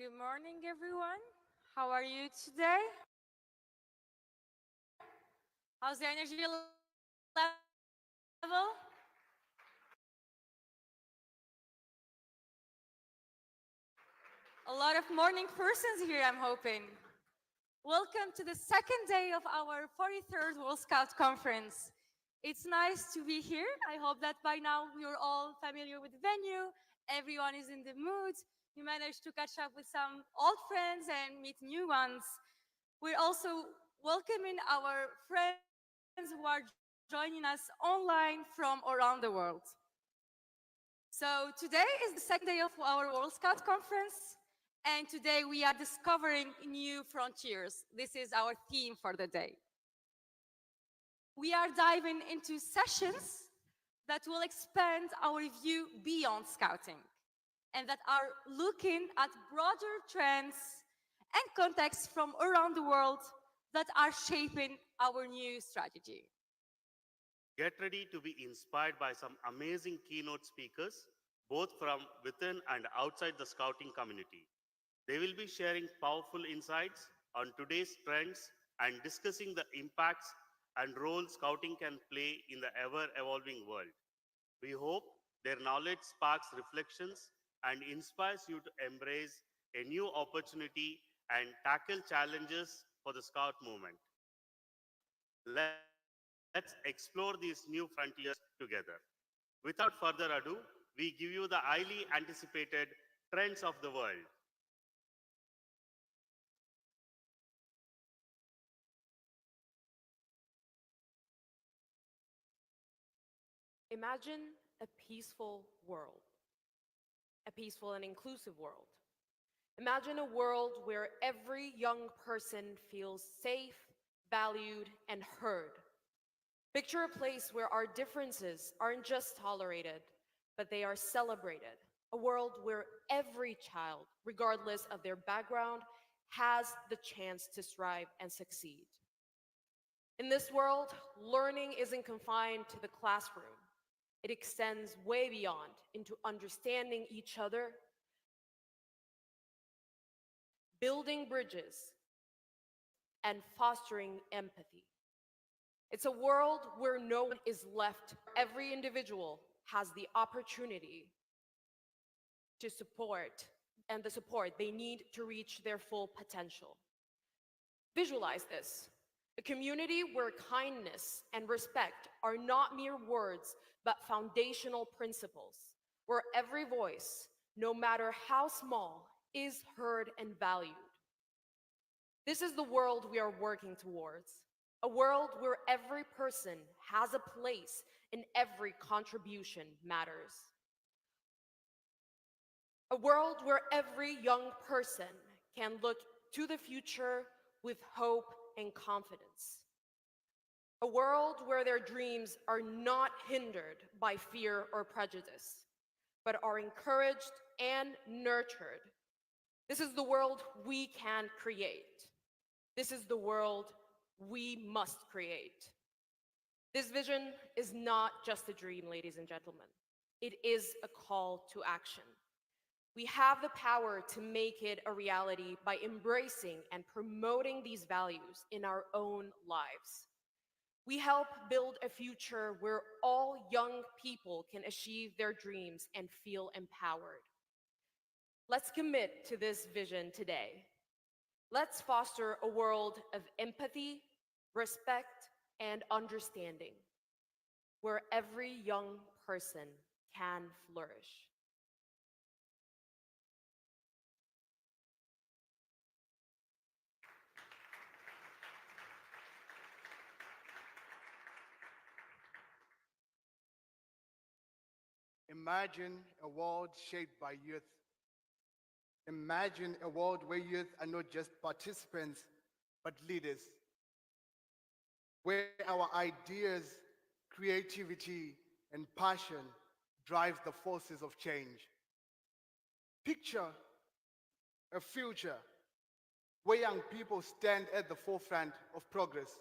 Good morning, everyone. How are you today? How's the energy level? A lot of morning persons here, I'm hoping. Welcome to the second day of our 43rd World Scout Conference. It's nice to be here. I hope that by now you're all familiar with the venue. Everyone is in the mood. You managed to catch up with some old friends and meet new ones. We're also welcoming our friends who are joining us online from around the world. So today is the second day of our World Scout Conference, and today we are discovering new frontiers. This is our theme for the day. We are diving into sessions that will expand our view beyond scouting and that are looking at broader trends and contexts from around the world that are shaping our new strategy. Get ready to be inspired by some amazing keynote speakers, both from within and outside the scouting community. They will be sharing powerful insights on today's trends and discussing the impacts and role scouting can play in the ever-evolving world. We hope their knowledge sparks reflections and inspires you to embrace a new opportunity and tackle challenges for the Scout movement. Let's explore these new frontiers together. Without further ado, we give you the highly anticipated trends of the world. Imagine a peaceful world, a peaceful and inclusive world. Imagine a world where every young person feels safe, valued, and heard. Picture a place where our differences aren't just tolerated, but they are celebrated. A world where every child, regardless of their background, has the chance to strive and succeed. In this world, learning isn't confined to the classroom. It extends way beyond into understanding each other, building bridges, and fostering empathy. It's a world where no one is left. Every individual has the opportunity to support and the support they need to reach their full potential. Visualize this. A community where kindness and respect are not mere words, but foundational principles, where every voice, no matter how small, is heard and valued. This is the world we are working towards, a world where every person has a place and every contribution matters. A world where every young person can look to the future with hope and confidence. A world where their dreams are not hindered by fear or prejudice, but are encouraged and nurtured. This is the world we can create. This is the world we must create. This vision is not just a dream, ladies and gentlemen. It is a call to action. We have the power to make it a reality by embracing and promoting these values in our own lives. We help build a future where all young people can achieve their dreams and feel empowered. Let's commit to this vision today. Let's foster a world of empathy, respect, and understanding, where every young person can flourish. Imagine a world shaped by youth. Imagine a world where youth are not just participants, but leaders. Where our ideas, creativity, and passion drive the forces of change. Picture a future where young people stand at the forefront of progress,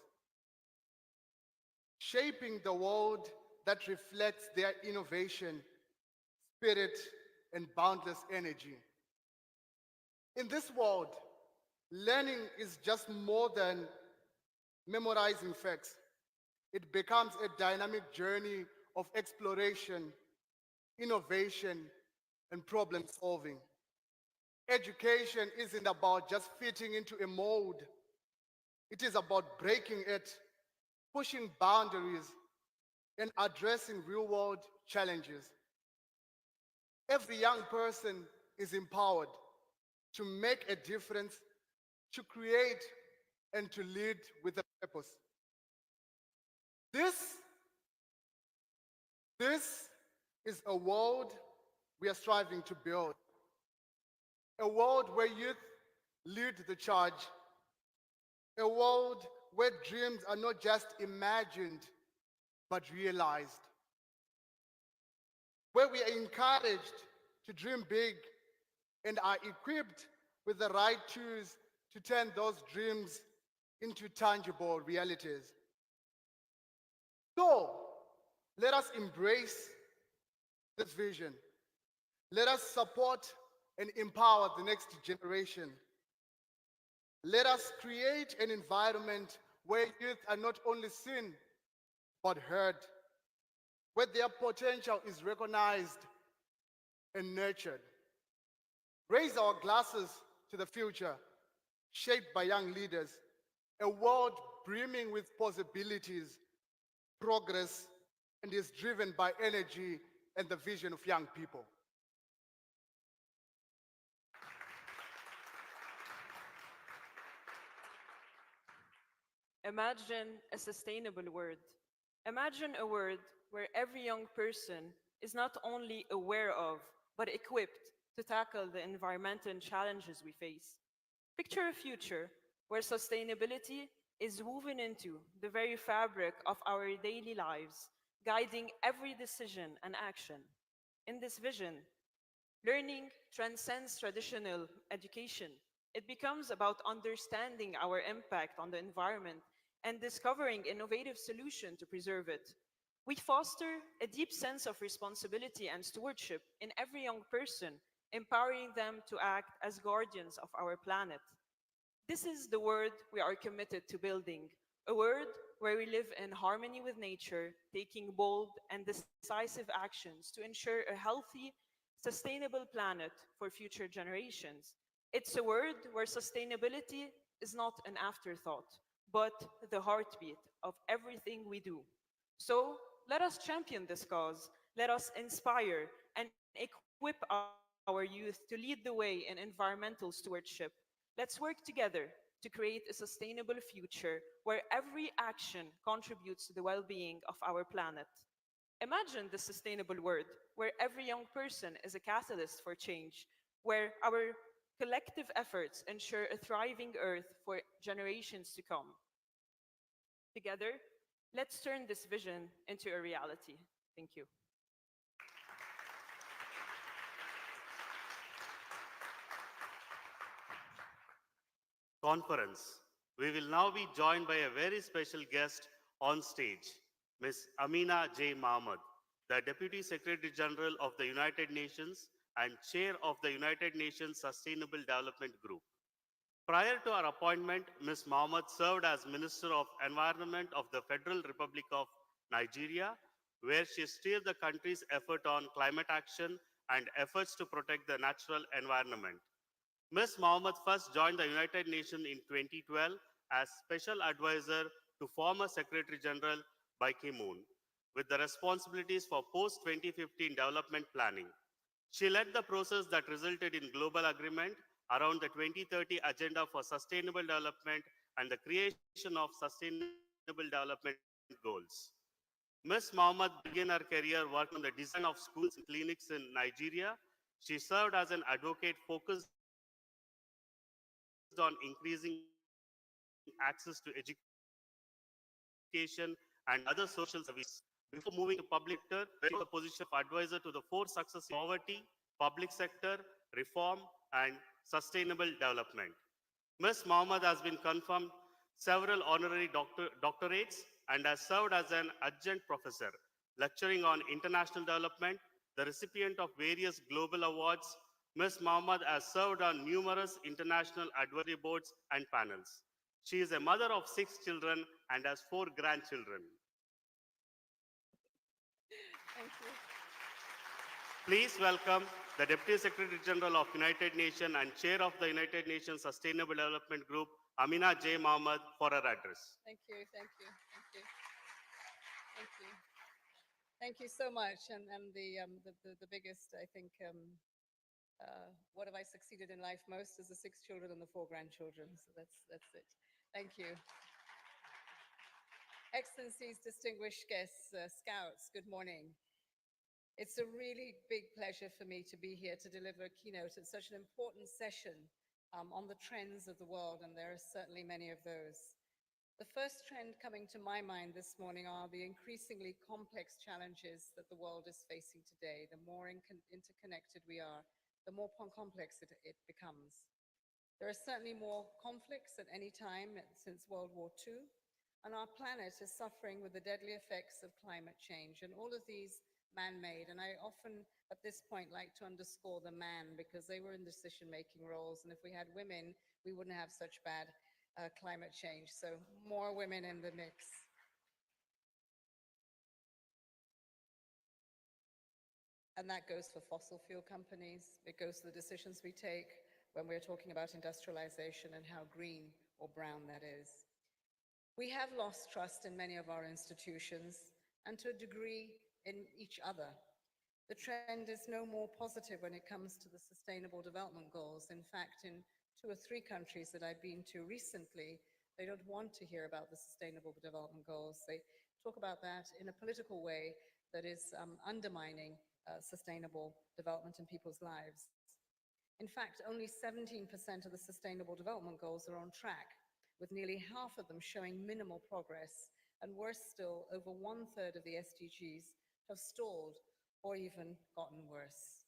shaping the world that reflects their innovation, spirit, and boundless energy. In this world, learning is just more than memorizing facts. It becomes a dynamic journey of exploration, innovation, and problem solving. Education isn't about just fitting into a mold. It is about breaking it, pushing boundaries, and addressing real-world challenges. Every young person is empowered to make a difference, to create, and to lead with a purpose. This is a world we are striving to build. A world where youth lead the charge. A world where dreams are not just imagined, but realized. Where we are encouraged to dream big and are equipped with the right tools to turn those dreams into tangible realities. So, let us embrace this vision. Let us support and empower the next generation. Let us create an environment where youth are not only seen, but heard, where their potential is recognized and nurtured. Raise our glasses to the future, shaped by young leaders, a world brimming with possibilities, progress, and is driven by energy and the vision of young people. Imagine a sustainable world. Imagine a world where every young person is not only aware of, but equipped to tackle the environmental challenges we face. Picture a future where sustainability is woven into the very fabric of our daily lives, guiding every decision and action. In this vision, learning transcends traditional education. It becomes about understanding our impact on the environment and discovering innovative solutions to preserve it. We foster a deep sense of responsibility and stewardship in every young person, empowering them to act as guardians of our planet. This is the world we are committed to building, a world where we live in harmony with nature, taking bold and decisive actions to ensure a healthy, sustainable planet for future generations. It's a world where sustainability is not an afterthought, but the heartbeat of everything we do. So let us champion this cause. Let us inspire and equip our youth to lead the way in environmental stewardship. Let's work together to create a sustainable future where every action contributes to the well-being of our planet. Imagine the sustainable world where every young person is a catalyst for change, where our collective efforts ensure a thriving Earth for generations to come. Together, let's turn this vision into a reality. Thank you. Conference. We will now be joined by a very special guest on stage, Ms. Amina J. Mahmood, the Deputy Secretary General of the United Nations and Chair of the United Nations Sustainable Development Group. Prior to her appointment, Ms. Mahmood served as Minister of Environment of the Federal Republic of Nigeria, where she steered the country's effort on climate action and efforts to protect the natural environment. Ms. Mahmood first joined the United Nations in 2012 as Special Advisor to former Secretary General Ban Ki-moon, with the responsibilities for post-2015 development planning. She led the process that resulted in global agreement around the 2030 Agenda for Sustainable Development and the creation of Sustainable Development Goals. Ms. Mahmood began her career working on the design of schools and clinics in Nigeria. She served as an advocate focused on increasing access to education and other social services. Before moving to public sector, she held the position of advisor to the four successive poverty, public sector, reform, and sustainable development. Ms. Mahmood has been confirmed several honorary doctorates and has served as an adjunct professor, lecturing on international development, the recipient of various global awards Ms. Mohammed has served on numerous international advisory boards and panels. She is a mother of 6 children and has 4 grandchildren. Thank you. Please welcome the Deputy Secretary General of United Nations and Chair of the United Nations Sustainable Development Group, Amina J. Mohammed, for her address. Thank you, thank you, thank you. Thank you. Thank you so much. And the biggest, I think, what have I succeeded in life most is the 6 children and the 4 grandchildren. So that's it. Thank you. Excellencies, distinguished guests, scouts, good morning. It's a really big pleasure for me to be here to deliver a keynote at such an important session on the trends of the world, and there are certainly many of those. The first trend coming to my mind this morning are the increasingly complex challenges that the world is facing today. The more interconnected we are, the more complex it becomes. There are certainly more conflicts at any time since World War II, and our planet is suffering with the deadly effects of climate change, and all of these man-made. And I often, at this point, like to underscore the man, because they were in decision-making roles, and if we had women, we wouldn't have such bad climate change. So more women in the mix. And that goes for fossil fuel companies. It goes to the decisions we take when we're talking about industrialization and how green or brown that is. We have lost trust in many of our institutions and to a degree in each other. The trend is no more positive when it comes to the Sustainable Development Goals. In fact, in 2 or 3 countries that I've been to recently, they don't want to hear about the Sustainable Development Goals. They talk about that in a political way that is undermining sustainable development in people's lives. In fact, only 17% of the Sustainable Development Goals are on track, with nearly half of them showing minimal progress, and worse still, over 1/3 of the SDGs have stalled or even gotten worse.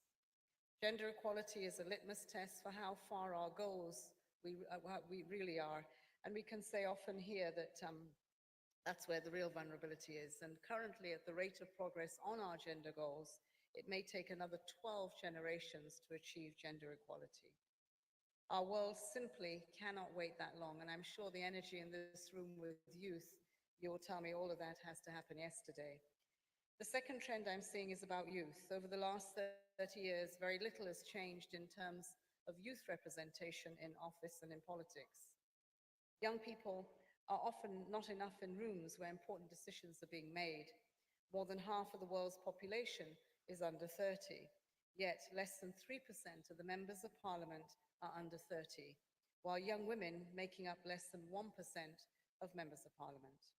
Gender equality is a litmus test for how far our goals we really are, and we can say often here that that's where the real vulnerability is. And currently, at the rate of progress on our gender goals, it may take another 12 generations to achieve gender equality. Our world simply cannot wait that long, and I'm sure the energy in this room with youth, you will tell me all of that has to happen yesterday. The second trend I'm seeing is about youth. Over the last 30 years, very little has changed in terms of youth representation in office and in politics. Young people are often not enough in rooms where important decisions are being made. More than half of the world's population is under 30, yet less than 3% of the members of parliament are under 30, while young women making up less than 1% of members of parliament.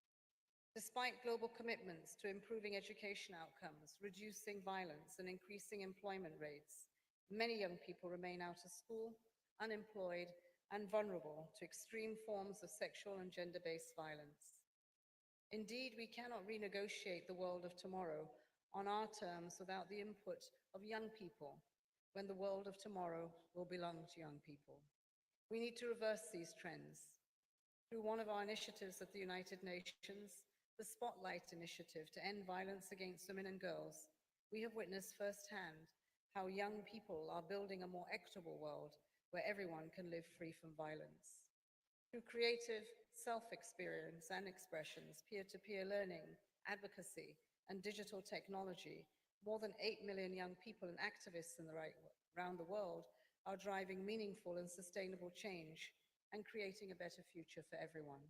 Despite global commitments to improving education outcomes, reducing violence, and increasing employment rates, many young people remain out of school, unemployed, and vulnerable to extreme forms of sexual and gender-based violence. Indeed, we cannot renegotiate the world of tomorrow on our terms without the input of young people, when the world of tomorrow will belong to young people. We need to reverse these trends. Through one of our initiatives at the United Nations, the Spotlight Initiative to end violence against women and girls, we have witnessed firsthand how young people are building a more equitable world where everyone can live free from violence. Through creative self-experience and expressions, peer-to-peer learning, advocacy, and digital technology, more than 8 million young people and activists around the world are driving meaningful and sustainable change and creating a better future for everyone.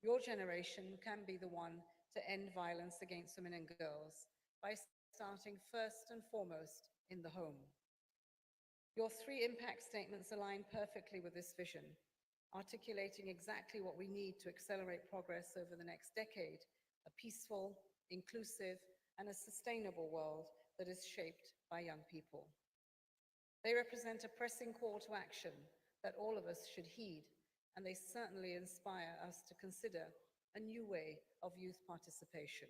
Your generation can be the one to end violence against women and girls by starting first and foremost in the home. Your 3 impact statements align perfectly with this vision, articulating exactly what we need to accelerate progress over the next decade, a peaceful, inclusive, and a sustainable world that is shaped by young people. They represent a pressing call to action that all of us should heed, and they certainly inspire us to consider a new way of youth participation.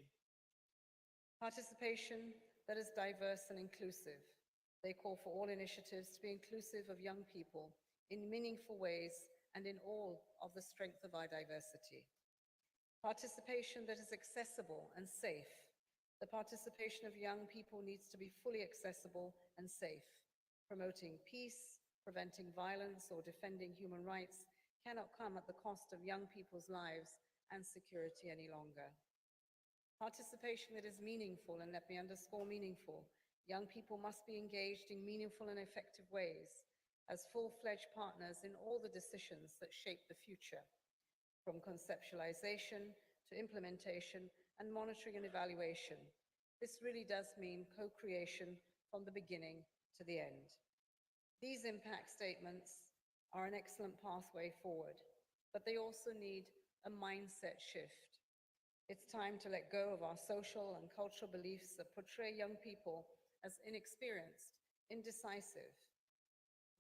Participation that is diverse and inclusive. They call for all initiatives to be inclusive of young people in meaningful ways and in all of the strength of our diversity. Participation that is accessible and safe. The participation of young people needs to be fully accessible and safe. Promoting peace, preventing violence, or defending human rights cannot come at the cost of young people's lives and security any longer. Participation that is meaningful, and let me underscore meaningful, young people must be engaged in meaningful and effective ways as full-fledged partners in all the decisions that shape the future, from conceptualization to implementation and monitoring and evaluation. This really does mean co-creation from the beginning to the end. These impact statements are an excellent pathway forward, but they also need a mindset shift. It's time to let go of our social and cultural beliefs that portray young people as inexperienced, indecisive.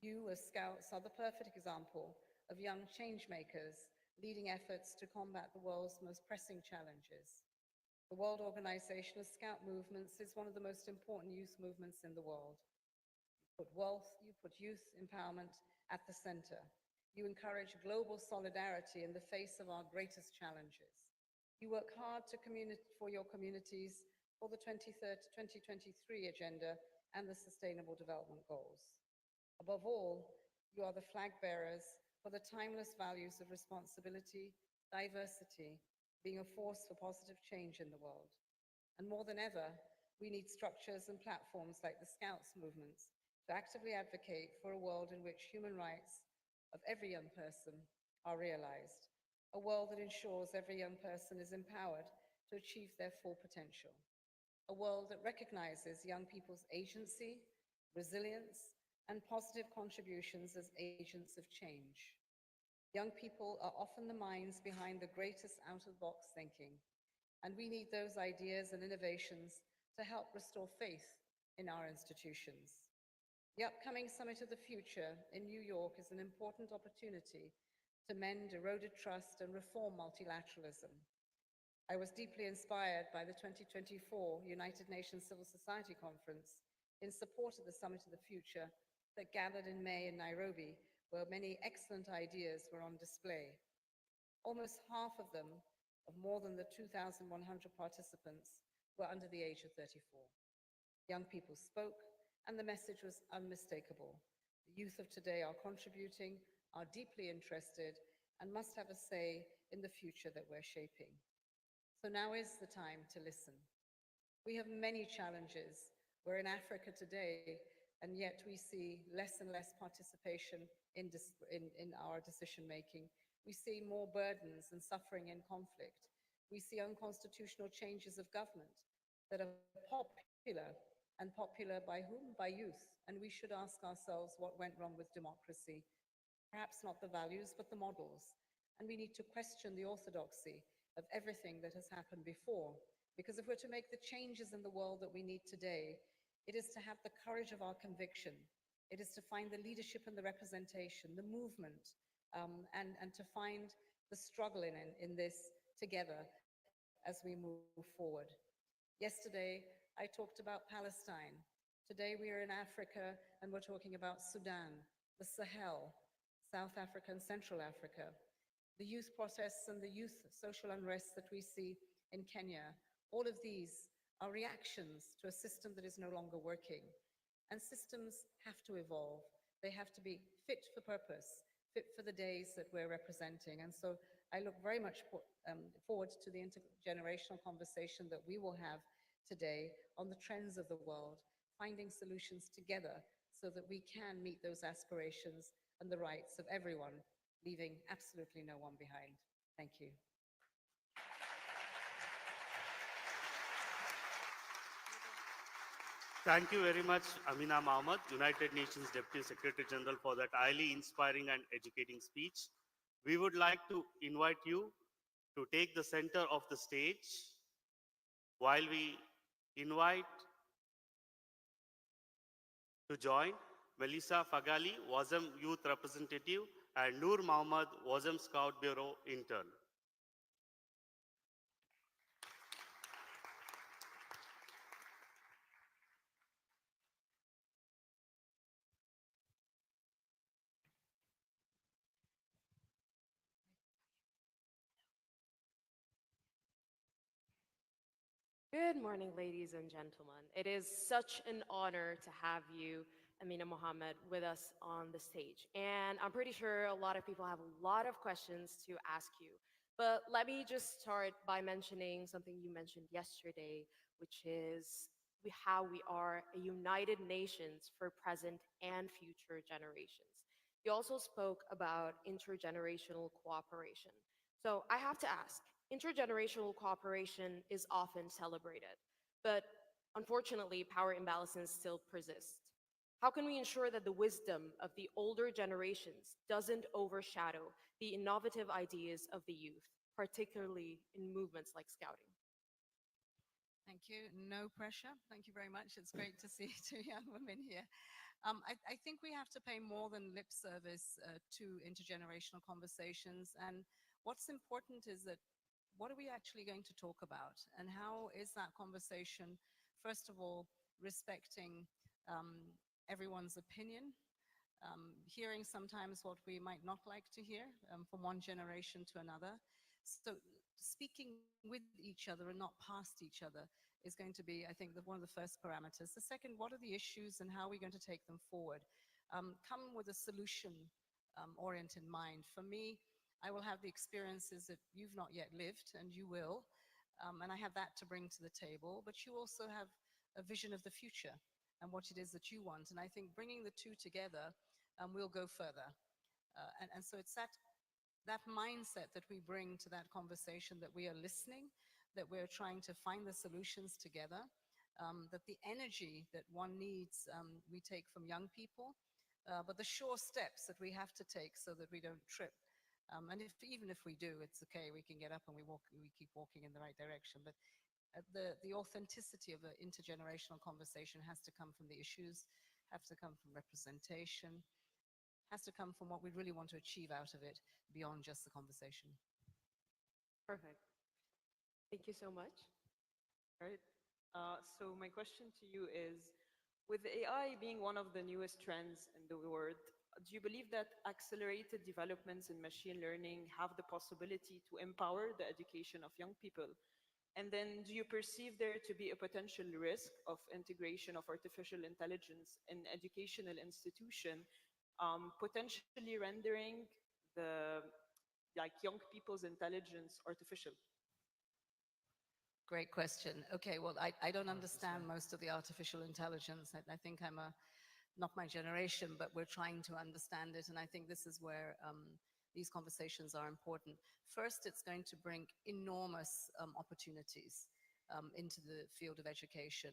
You, as Scouts, are the perfect example of young change makers leading efforts to combat the world's most pressing challenges. The World Organization of Scout Movements is one of the most important youth movements in the world. You put youth empowerment at the center. You encourage global solidarity in the face of our greatest challenges. You work hard for your communities for the 2023 Agenda and the Sustainable Development Goals. Above all, you are the flag bearers for the timeless values of responsibility, diversity, being a force for positive change in the world. And more than ever, we need structures and platforms like the Scouts movements to actively advocate for a world in which human rights of every young person are realized, a world that ensures every young person is empowered to achieve their full potential, a world that recognizes young people's agency, resilience, and positive contributions as agents of change. Young people are often the minds behind the greatest out-of-the-box thinking, and we need those ideas and innovations to help restore faith in our institutions. The upcoming Summit of the Future in New York is an important opportunity to mend eroded trust and reform multilateralism. I was deeply inspired by the 2024 United Nations Civil Society Conference in support of the Summit of the Future that gathered in May in Nairobi, where many excellent ideas were on display. Almost half of them, of more than the 2,100 participants, were under the age of 34. Young people spoke, and the message was unmistakable. The youth of today are contributing, are deeply interested, and must have a say in the future that we're shaping. So now is the time to listen. We have many challenges. We're in Africa today, and yet we see less and less participation in our decision-making. We see more burdens and suffering in conflict. We see unconstitutional changes of government that are popular, and popular by whom? By youth. And we should ask ourselves what went wrong with democracy. Perhaps not the values, but the models. And we need to question the orthodoxy of everything that has happened before. Because if we're to make the changes in the world that we need today, it is to have the courage of our conviction. It is to find the leadership and the representation, the movement, and to find the struggle in this together as we move forward. Yesterday, I talked about Palestine. Today, we are in Africa, and we're talking about Sudan, the Sahel, South Africa, and Central Africa, the youth protests and the youth social unrest that we see in Kenya. All of these are reactions to a system that is no longer working. And systems have to evolve. They have to be fit for purpose, fit for the days that we're representing. And so I look very much forward to the intergenerational conversation that we will have today on the trends of the world, finding solutions together so that we can meet those aspirations and the rights of everyone, leaving absolutely no one behind. Thank you. Thank you very much, Amina Mohammed, United Nations Deputy Secretary General, for that highly inspiring and educating speech. We would like to invite you to take the center of the stage while we invite to join Melissa Fagali, WASM Youth Representative, and Noor Mohammed, WASM Scout Bureau Intern. Good morning, ladies and gentlemen. It is such an honor to have you Amina Mohammed with us on the stage. And I'm pretty sure a lot of people have a lot of questions to ask you. But let me just start by mentioning something you mentioned yesterday, which is how we are a united nations for present and future generations. You also spoke about intergenerational cooperation. So I have to ask, intergenerational cooperation is often celebrated, but unfortunately, power imbalances still persist. How can we ensure that the wisdom of the older generations doesn't overshadow the innovative ideas of the youth, particularly in movements like Scouting? Thank you. No pressure. Thank you very much. It's great to see two young women here. I think we have to pay more than lip service to intergenerational conversations. And what's important is that what are we actually going to talk about? And how is that conversation, first of all, respecting everyone's opinion, hearing sometimes what we might not like to hear from one generation to another. So speaking with each other and not past each other is going to be, I think, one of the first parameters. The second, what are the issues and how are we going to take them forward? Come with a solution-oriented mind. For me, I will have the experiences that you've not yet lived, and you will, and I have that to bring to the table, but you also have a vision of the future and what it is that you want. And I think bringing the two together, we'll go further. And so it's that mindset that we bring to that conversation, that we are listening, that we're trying to find the solutions together, that the energy that one needs, we take from young people, but the sure steps that we have to take so that we don't trip. And even if we do, it's okay, we can get up and we keep walking in the right direction. But the authenticity of an intergenerational conversation has to come from the issues, has to come from representation, has to come from what we really want to achieve out of it beyond just the conversation. Perfect. Thank you so much. Right. So my question to you is, with AI being one of the newest trends in the world, do you believe that accelerated developments in machine learning have the possibility to empower the education of young people? And then do you perceive there to be a potential risk of integration of artificial intelligence in educational institution, potentially rendering the young people's intelligence artificial? Great question. Okay, well, I don't understand most of the artificial intelligence. I think I'm not my generation, but we're trying to understand it. And I think this is where these conversations are important. First, it's going to bring enormous opportunities into the field of education.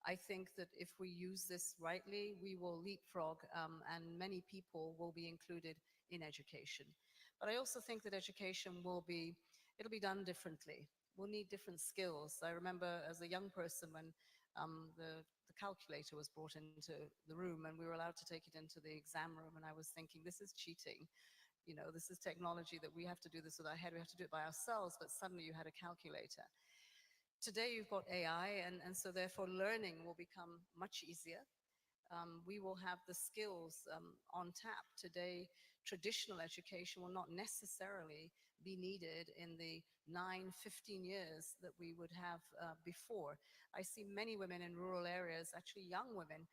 I think that if we use this rightly, we will leapfrog and many people will be included in education. But I also think that education it'll be done differently. We'll need different skills. I remember as a young person when the calculator was brought into the room and we were allowed to take it into the exam room, and I was thinking, this is cheating. You know, this is technology that we have to do this with our head, we have to do it by ourselves, but suddenly you had a calculator. Today you've got AI, and so therefore learning will become much easier. We will have the skills on tap. Today, traditional education will not necessarily be needed in the 9, 15 years that we would have before. I see many women in rural areas, actually young women,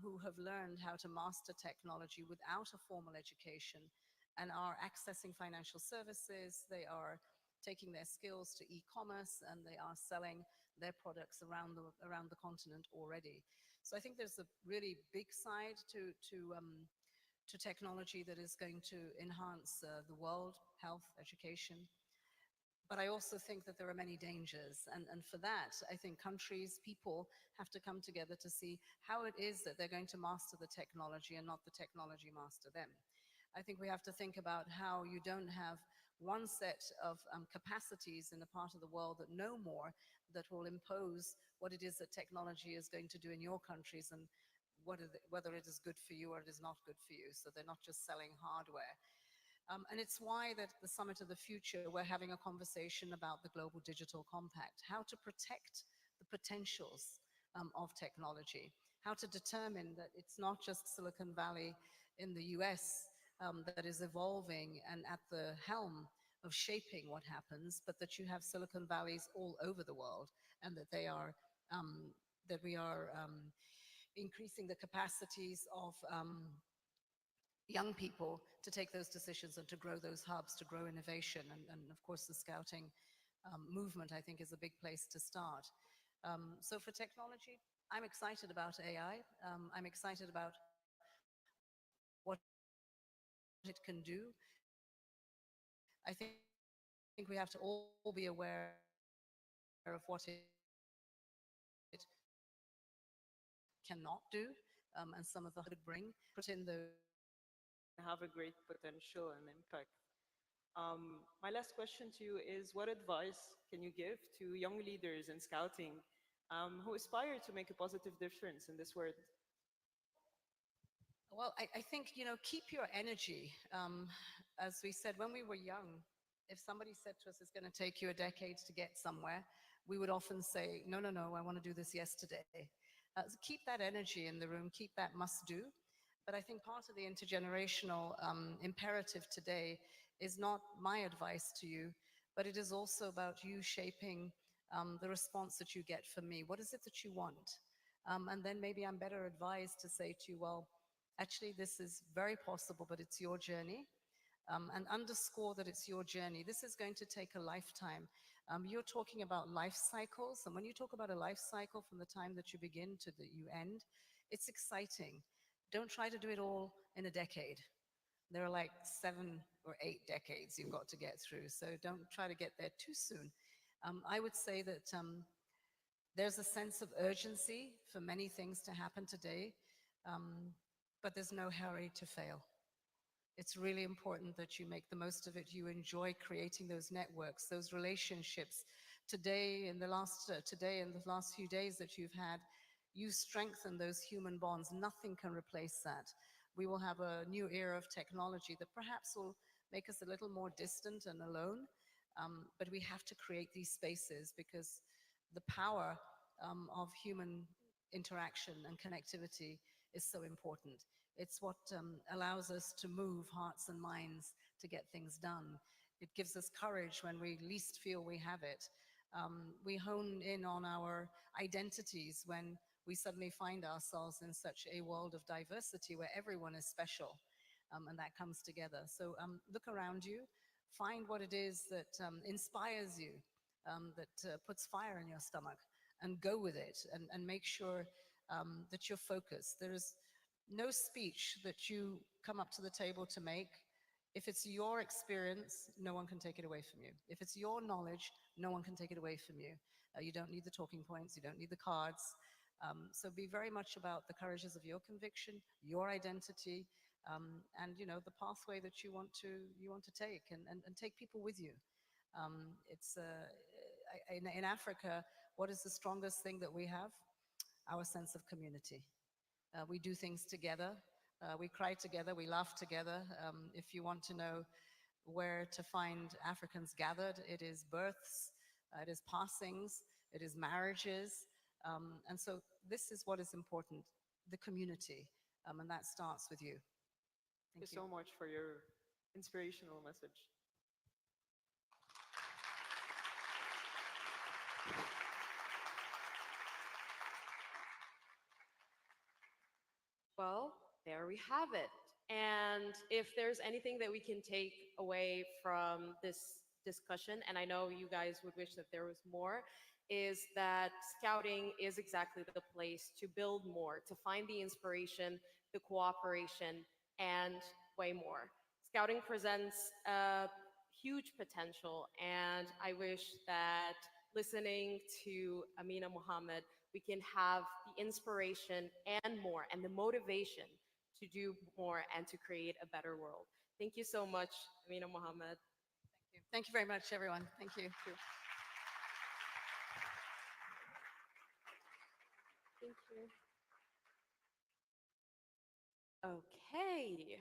who have learned how to master technology without a formal education and are accessing financial services. They are taking their skills to e-commerce and they are selling their products around the continent already. So I think there's a really big side to technology that is going to enhance the world, health, education. But I also think that there are many dangers. And for that, I think countries, people have to come together to see how it is that they're going to master the technology and not the technology master them. I think we have to think about how you don't have one set of capacities in a part of the world that know more, that will impose what it is that technology is going to do in your countries and whether it is good for you or it is not good for you. So they're not just selling hardware. And it's why that the Summit of the Future, we're having a conversation about the Global Digital Compact, how to protect the potentials of technology, how to determine that it's not just Silicon Valley in the US that is evolving and at the helm of shaping what happens, but that you have Silicon Valleys all over the world, and that they are, that we are increasing the capacities of young people to take those decisions and to grow those hubs, to grow innovation. And of course, the scouting movement, I think, is a big place to start. So for technology, I'm excited about AI. I'm excited about what it can do. I think we have to all be aware of what it cannot do, and some of the could bring, put in the have a great potential and impact. My last question to you is, what advice can you give to young leaders in scouting who aspire to make a positive difference in this world? Well, I think, keep your energy. As we said, when we were young, if somebody said to us, it's going to take you a decade to get somewhere, we would often say, no, no, no, I want to do this yesterday. So keep that energy in the room, keep that must do. But I think part of the intergenerational imperative today is not my advice to you, but it is also about you shaping the response that you get from me. What is it that you want? And then maybe I'm better advised to say to you, well, actually, this is very possible, but it's your journey. And underscore that it's your journey. This is going to take a lifetime. You're talking about life cycles, and when you talk about a life cycle from the time that you begin to that you end, it's exciting. Don't try to do it all in a decade. There are like 7 or 8 decades you've got to get through, so don't try to get there too soon. I would say that there's a sense of urgency for many things to happen today, but there's no hurry to fail. It's really important that you make the most of it. You enjoy creating those networks, those relationships. Today, in the last few days that you've had, you strengthen those human bonds. Nothing can replace that. We will have a new era of technology that perhaps will make us a little more distant and alone, but we have to create these spaces because the power of human interaction and connectivity is so important. It's what allows us to move hearts and minds to get things done. It gives us courage when we least feel we have it. We hone in on our identities when we suddenly find ourselves in such a world of diversity where everyone is special, and that comes together. So look around you, find what it is that inspires you, that puts fire in your stomach, and go with it, and make sure that you're focused. There is no speech that you come up to the table to make. If it's your experience, no one can take it away from you. If it's your knowledge, no one can take it away from you. You don't need the talking points, you don't need the cards. So be very much about the courages of your conviction, your identity, and the pathway that you want to take, and take people with you. In Africa, what is the strongest thing that we have? Our sense of community. We do things together, we cry together, we laugh together. If you want to know where to find Africans gathered, it is births, it is passings, it is marriages. And so this is what is important, the community, and that starts with you. Thank you so much for your inspirational message. Well, there we have it. And if there's anything that we can take away from this discussion, and I know you guys would wish that there was more, is that scouting is exactly the place to build more, to find the inspiration, the cooperation, and way more. Scouting presents a huge potential, and I wish that listening to Amina Mohammed, we can have the inspiration and more, and the motivation to do more and to create a better world. Thank you so much, Amina Mohammed. Thank you. Thank you very much, everyone. Thank you. Thank you. Okay.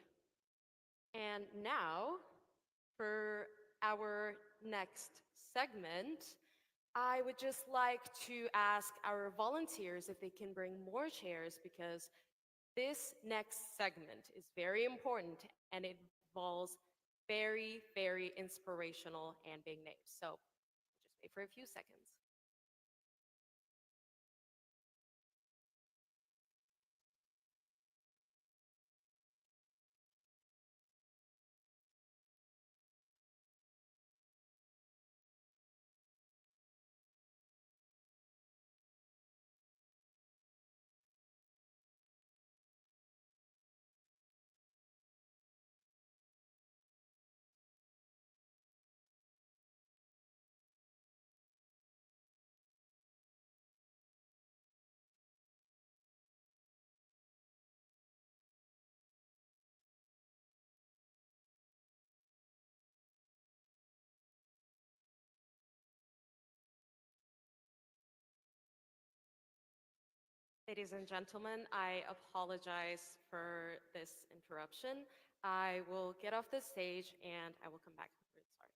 And now, for our next segment, I would just like to ask our volunteers if they can bring more chairs, because this next segment is very important and it involves very, very inspirational and big names. So just wait for a few seconds. Ladies and gentlemen, I apologize for this interruption. I will get off the stage and I will come back. Sorry.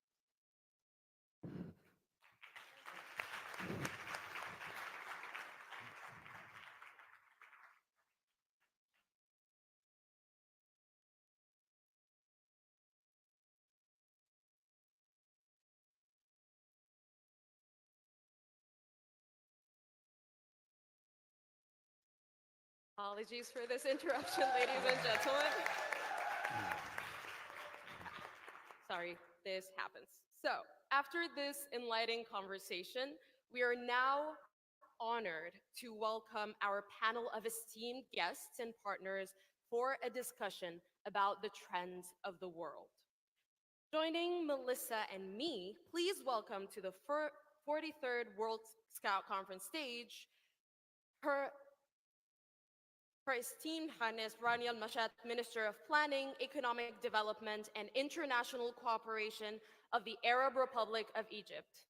Apologies for this interruption, ladies and gentlemen. Sorry, this happens. So, after this enlightening conversation, we are now honored to welcome our panel of esteemed guests and partners for a discussion about the trends of the world. Joining Melissa and me, please welcome to the 43rd World Scout Conference stage, her esteemed Highness Rani Al-Mashat, Minister of Planning, Economic Development, and International Cooperation of the Arab Republic of Egypt.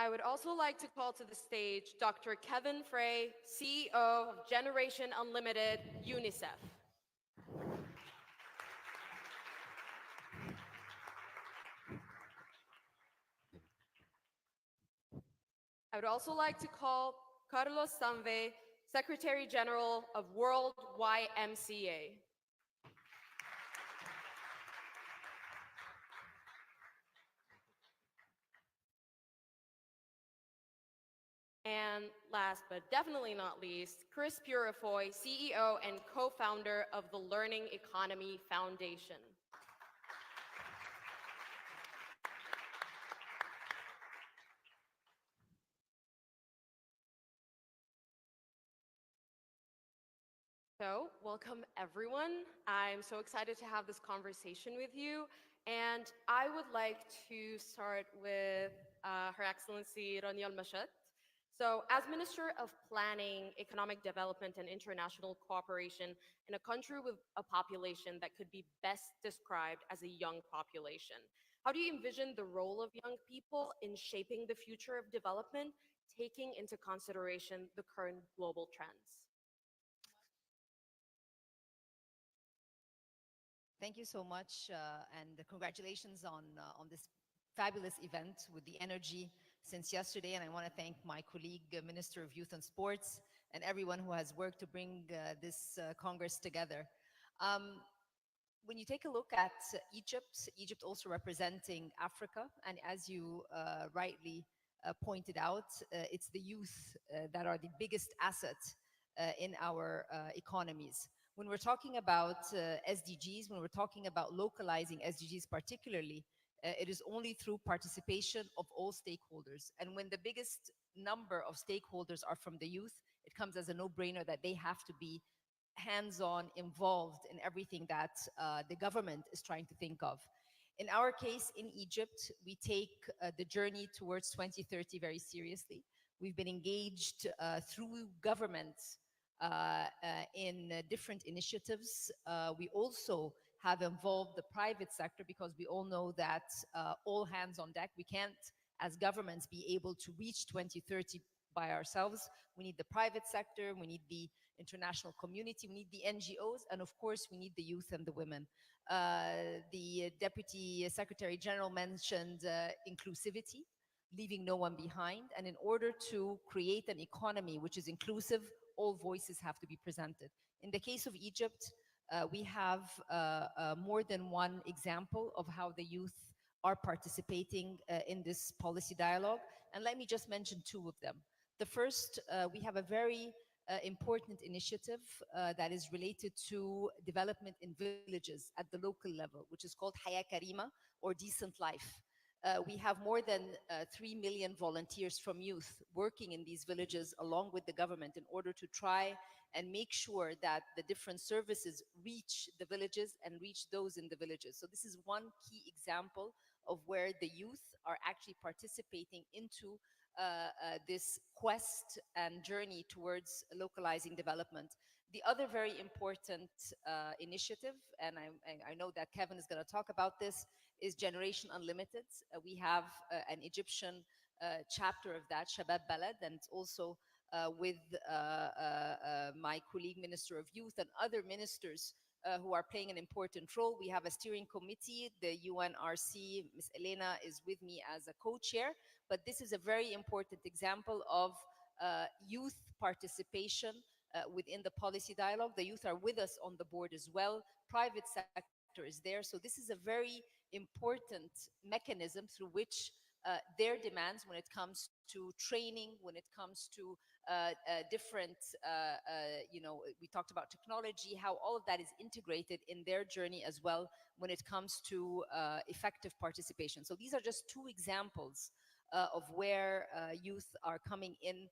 I would also like to call to the stage Dr. Kevin Frey, CEO of Generation Unlimited, UNICEF. I would also like to call Carlos Sanve, Secretary General of World YMCA. And last but definitely not least, Chris Purifoy, CEO and co-founder of the Learning Economy Foundation. So, welcome everyone. I'm so excited to have this conversation with you. And I would like to start with Her Excellency Rani Al-Mashat. So, as Minister of Planning, Economic Development, and International Cooperation in a country with a population that could be best described as a young population, how do you envision the role of young people in shaping the future of development, taking into consideration the current global trends? Thank you so much, and congratulations on this fabulous event with the energy since yesterday. And I want to thank my colleague, Minister of Youth and Sports, and everyone who has worked to bring this Congress together. When you take a look at Egypt also representing Africa, and as you rightly pointed out, it's the youth that are the biggest asset in our economies. When we're talking about SDGs, when we're talking about localizing SDGs particularly, it is only through participation of all stakeholders. And when the biggest number of stakeholders are from the youth, it comes as a no-brainer that they have to be hands-on, involved in everything that the government is trying to think of. In our case, in Egypt, we take the journey towards 2030 very seriously. We've been engaged through governments in different initiatives. We also have involved the private sector because we all know that all hands on deck. We can't, as governments, be able to reach 2030 by ourselves. We need the private sector, we need the international community, we need the NGOs, and of course, we need the youth and the women. The Deputy Secretary General mentioned inclusivity, leaving no one behind. And in order to create an economy which is inclusive, all voices have to be presented. In the case of Egypt, we have more than one example of how the youth are participating in this policy dialogue. And let me just mention two of them. The first, we have a very important initiative that is related to development in villages at the local level, which is called Haya Karima, or Decent Life. We have more than 3 million volunteers from youth working in these villages along with the government in order to try and make sure that the different services reach the villages and reach those in the villages. So this is one key example of where the youth are actually participating into this quest and journey towards localizing development. The other very important initiative, and I know that Kevin is going to talk about this, is Generation Unlimited. We have an Egyptian chapter of that, Shabab Balad, and also with my colleague, Minister of Youth, and other ministers who are playing an important role. We have a steering committee. The UNRC, Ms. Elena, is with me as a co-chair, but this is a very important example of youth participation within the policy dialogue. The youth are with us on the board as well. Private sector is there. So this is a very important mechanism through which their demands when it comes to training, when it comes to different, we talked about technology, how all of that is integrated in their journey as well when it comes to effective participation. So these are just two examples of where youth are coming in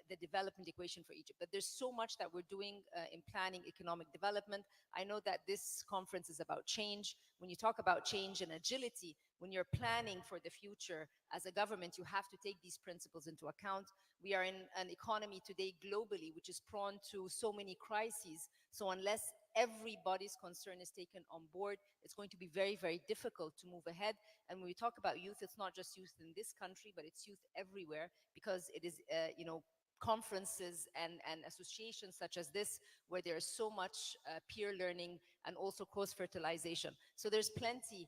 the development equation for Egypt. But there's so much that we're doing in planning economic development. I know that this conference is about change. When you talk about change and agility, when you're planning for the future as a government, you have to take these principles into account. We are in an economy today globally which is prone to so many crises. So unless everybody's concern is taken on board, it's going to be very, very difficult to move ahead. And when we talk about youth, it's not just youth in this country, but it's youth everywhere, because it is, conferences and associations such as this, where there is so much peer learning and also cross-fertilization. So there's plenty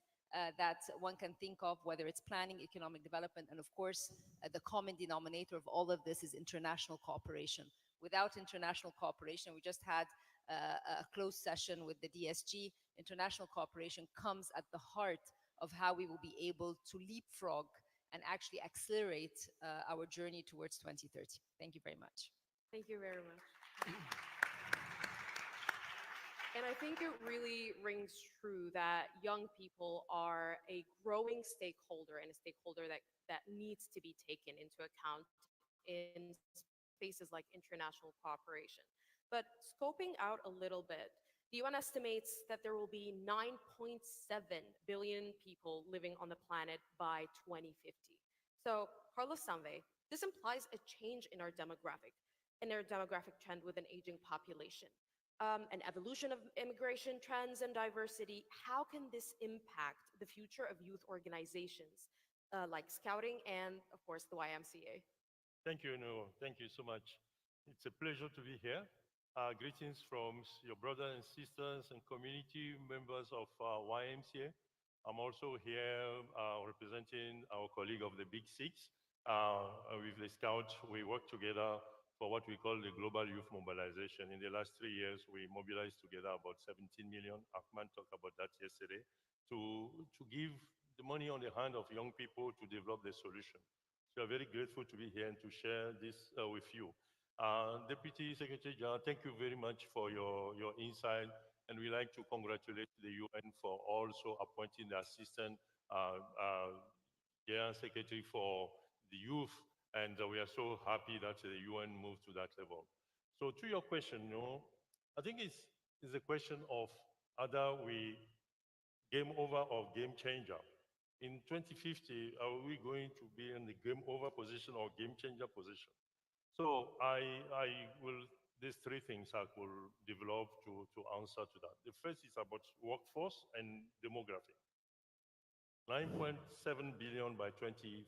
that one can think of, whether it's planning, economic development, and of course, the common denominator of all of this is international cooperation. Without international cooperation, we just had a closed session with the DSG. International cooperation comes at the heart of how we will be able to leapfrog and actually accelerate our journey towards 2030. Thank you very much. Thank you very much. And I think it really rings true that young people are a growing stakeholder, and a stakeholder that needs to be taken into account in spaces like international cooperation. But scoping out a little bit, the UN estimates that there will be 9.7 billion people living on the planet by 2050. So, Carlos Sanve, this implies a change in our demographic trend with an aging population, an evolution of immigration trends and diversity. How can this impact the future of youth organizations like Scouting and, of course, the YMCA? Thank you, Noor. Thank you so much. It's a pleasure to be here. Greetings from your brothers and sisters and community members of YMCA. I'm also here representing our colleague of the Big Six. With the Scouts, we work together for what we call the global youth mobilization. In the last 3 years, we mobilized together about 17 million. Ahmad talked about that yesterday, to give the money on the hand of young people to develop the solution. So I'm very grateful to be here and to share this with you. Deputy Secretary General, thank you very much for your insight, and we like to congratulate the UN for also appointing the Assistant General Secretary for the Youth, and we are so happy that the UN moved to that level. So to your question, I think it's a question of either we game over or game changer. In 2050, are we going to be in the game over position or game changer position? So there's three things I will develop to answer to that. The first is about workforce and demography. 9.7 billion by 2050.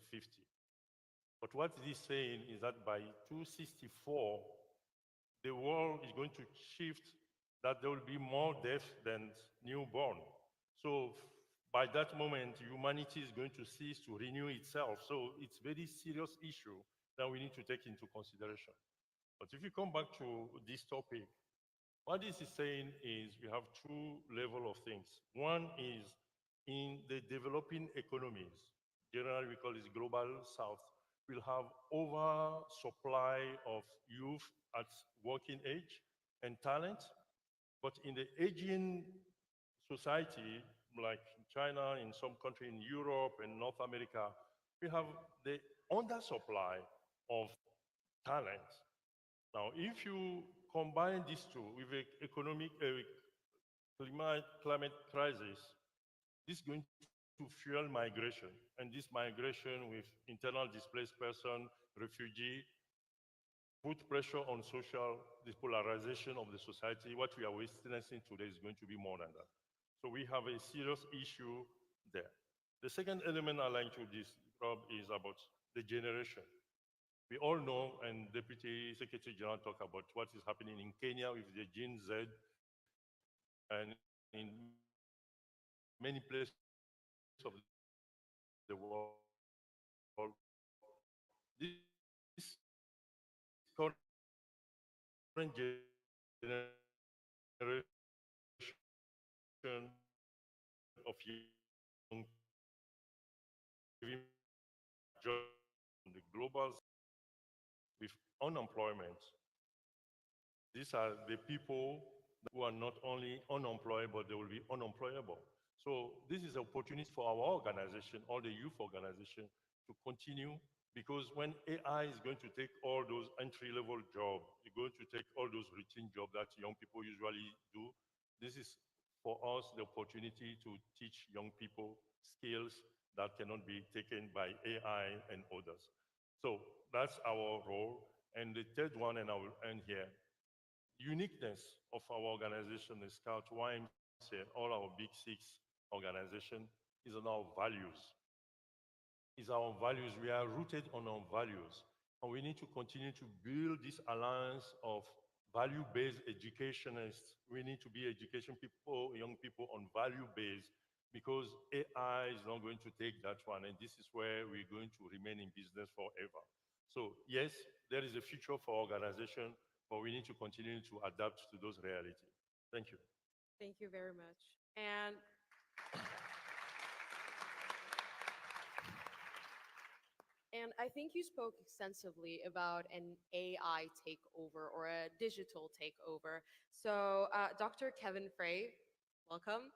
But what it is saying is that by 2064, the world is going to shift, that there will be more death than newborn. So by that moment, humanity is going to cease to renew itself. So it's a very serious issue that we need to take into consideration. But if you come back to this topic, what this is saying is we have two levels of things. One is in the developing economies, generally we call this global south, we'll have oversupply of youth at working age and talent. But in the aging society, like China, in some countries in Europe and North America, we have the undersupply of talent. Now, if you combine these two with the economic climate crisis, this is going to fuel migration. And this migration with internal displaced person, refugee, put pressure on social, this polarization of the society. What we are witnessing today is going to be more than that. So we have a serious issue there. The second element I like to describe is about the generation. We all know, and Deputy Secretary General talked about what is happening in Kenya with the Gen Z, and in many places of the world. This current generation of young people on the global with unemployment. These are the people who are not only unemployed, but they will be unemployable. So this is an opportunity for our organization, all the youth organization, to continue, because when AI is going to take all those entry-level jobs, it's going to take all those routine jobs that young people usually do. This is for us the opportunity to teach young people skills that cannot be taken by AI and others. So that's our role. And the third one, and I will end here, uniqueness of our organization, the Scout YMCA, all our big six organization, is on our values. Is our values. We are rooted on our values. And we need to continue to build this alliance of value-based educationists. We need to be education people, young people on value-based, because AI is not going to take that one. And this is where we're going to remain in business forever. So yes, there is a future for organization, but we need to continue to adapt to those realities. Thank you. Thank you very much. And I think you spoke extensively about an AI takeover or a digital takeover. So, Dr. Kevin Frey, welcome.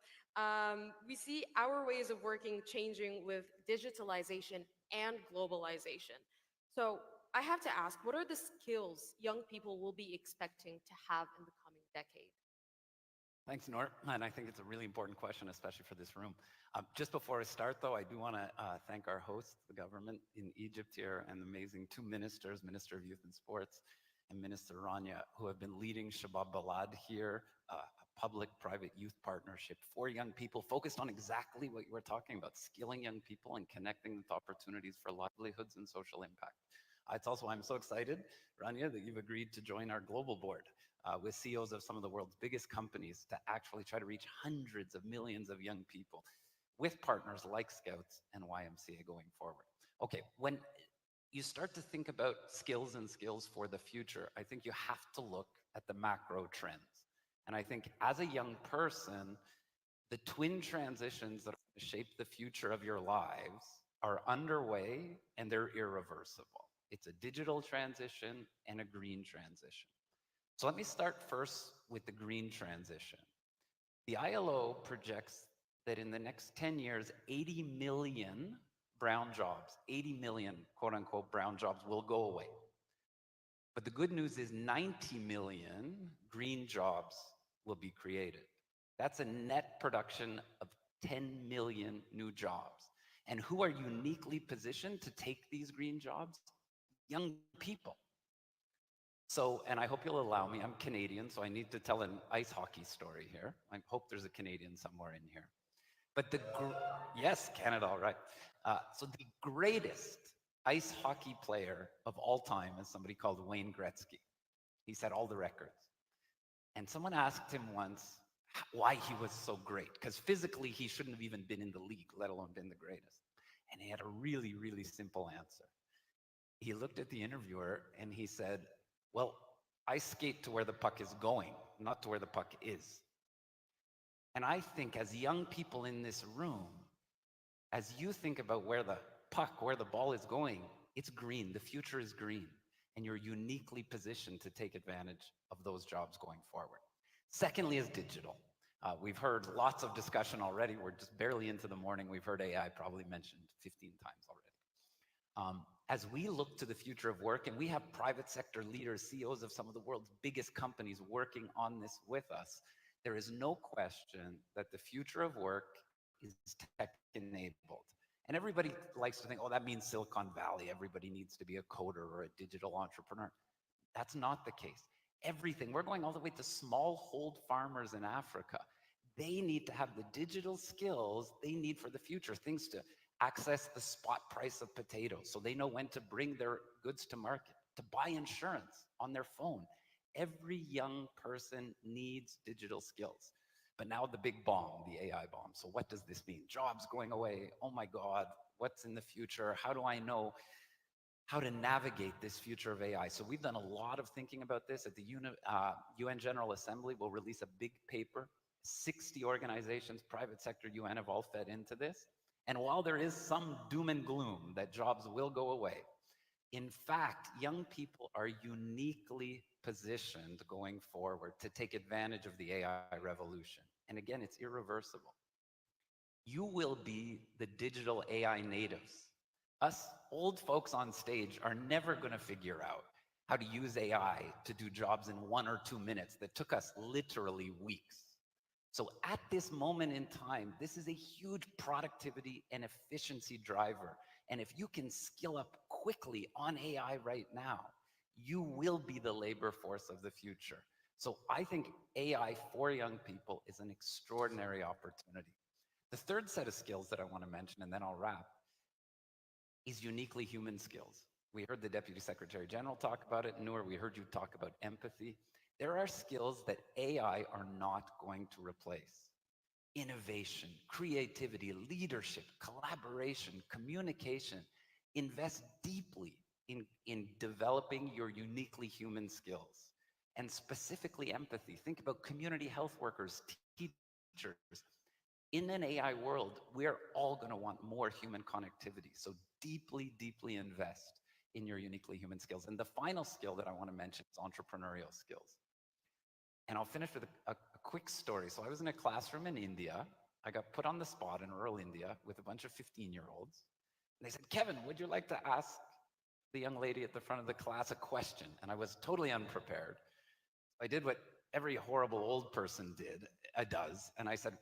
We see our ways of working changing with digitalization and globalization. So, I have to ask, what are the skills young people will be expecting to have in the coming decade? Thanks, Noor. And I think it's a really important question, especially for this room. Just before I start, though, I do want to thank our host, the government in Egypt here, and the amazing two ministers, Minister of Youth and Sports and Minister Rania, who have been leading Shabab Balad here, a public-private youth partnership for young people focused on exactly what you were talking about, skilling young people and connecting them to opportunities for livelihoods and social impact. It's also, I'm so excited, Rania, that you've agreed to join our global board with CEOs of some of the world's biggest companies to actually try to reach hundreds of millions of young people with partners like Scouts and YMCA going forward. Okay, when you start to think about skills and skills for the future, I think you have to look at the macro trends. And I think as a young person, the twin transitions that shape the future of your lives are underway and they're irreversible. It's a digital transition and a green transition. So let me start first with the green transition. The ILO projects that in the next 10 years, 80 million brown jobs, 80 million quote unquote brown jobs will go away. But the good news is 90 million green jobs will be created. That's a net production of 10 million new jobs. And who are uniquely positioned to take these green jobs? Young people. So, and I hope you'll allow me, I'm Canadian, so I need to tell an ice hockey story here. I hope there's a Canadian somewhere in here. But yes, Canada, all right. So the greatest ice hockey player of all time is somebody called Wayne Gretzky. He set all the records. And someone asked him once why he was so great, because physically he shouldn't have even been in the league, let alone been the greatest. And he had a really, really simple answer. He looked at the interviewer and he said, well, I skate to where the puck is going, not to where the puck is. And I think as young people in this room, as you think about where the puck, where the ball is going, it's green. The future is green. And you're uniquely positioned to take advantage of those jobs going forward. Secondly is digital. We've heard lots of discussion already. We're just barely into the morning. We've heard AI probably mentioned 15 times already. As we look to the future of work, and we have private sector leaders, CEOs of some of the world's biggest companies working on this with us, there is no question that the future of work is tech-enabled. And everybody likes to think, oh, that means Silicon Valley. Everybody needs to be a coder or a digital entrepreneur. That's not the case. Everything, we're going all the way to smallhold farmers in Africa. They need to have the digital skills they need for the future, things to access the spot price of potatoes so they know when to bring their goods to market, to buy insurance on their phone. Every young person needs digital skills. But now the big bomb, the AI bomb. So what does this mean? Jobs going away. Oh my God, what's in the future? How do I know how to navigate this future of AI? So we've done a lot of thinking about this. At the UN General Assembly, we'll release a big paper. 60 organizations, private sector, UN have all fed into this. And while there is some doom and gloom that jobs will go away, in fact, young people are uniquely positioned going forward to take advantage of the AI revolution. And again, it's irreversible. You will be the digital AI natives. Us old folks on stage are never going to figure out how to use AI to do jobs in 1 or 2 minutes that took us literally weeks. So at this moment in time, this is a huge productivity and efficiency driver. And if you can skill up quickly on AI right now, you will be the labor force of the future. So I think AI for young people is an extraordinary opportunity. The third set of skills that I want to mention, and then I'll wrap, is uniquely human skills. We heard the Deputy Secretary General talk about it. Noor, we heard you talk about empathy. There are skills that AI are not going to replace. Innovation, creativity, leadership, collaboration, communication. Invest deeply in developing your uniquely human skills, and specifically empathy. Think about community health workers, teachers. In an AI world, we're all going to want more human connectivity. So deeply, deeply invest in your uniquely human skills. And the final skill that I want to mention is entrepreneurial skills. And I'll finish with a quick story. So I was in a classroom in India. I got put on the spot in rural India with a bunch of 15-year-olds. And they said, Kevin, would you like to ask the young lady at the front of the class a question? And I was totally unprepared. I did what every horrible old person does. And I said,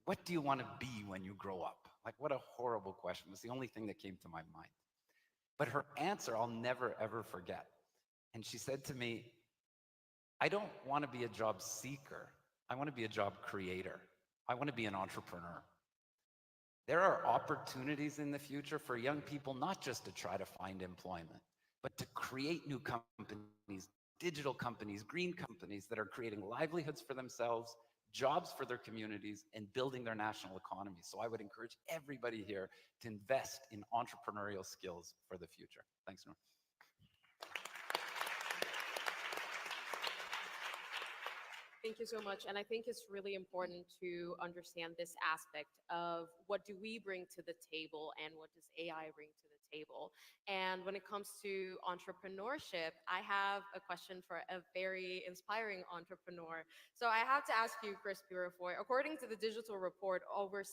what do you want to be when you grow up? Like, what a horrible question. It was the only thing that came to my mind. But her answer, I'll never, ever forget. And she said to me, I don't want to be a job seeker. I want to be a job creator. I want to be an entrepreneur. There are opportunities in the future for young people, not just to try to find employment, but to create new companies, digital companies, green companies that are creating livelihoods for themselves, jobs for their communities, and building their national economies. So I would encourage everybody here to invest in entrepreneurial skills for the future. Thanks, Noor. Thank you so much. And I think it's really important to understand this aspect of what do we bring to the table and what does AI bring to the table. And when it comes to entrepreneurship, I have a question for a very inspiring entrepreneur. So I have to ask you, Chris Purifoy, according to the digital report, over 60%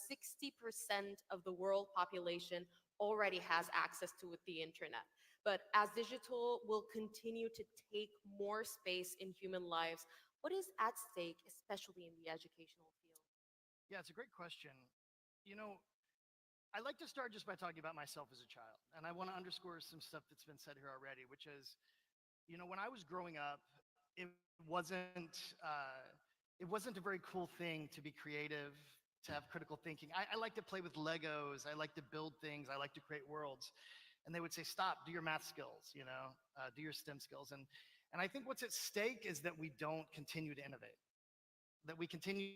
of the world population already has access to the internet. But as digital will continue to take more space in human lives, what is at stake, especially in the educational field? Yeah, it's a great question. You know, I like to start just by talking about myself as a child. And I want to underscore some stuff that's been said here already, which is, you know, when I was growing up, it wasn't a very cool thing to be creative, to have critical thinking. I like to play with Legos. I like to build things. I like to create worlds. And they would say, stop, do your math skills, you know, do your STEM skills. And I think what's at stake is that we don't continue to innovate, that we continue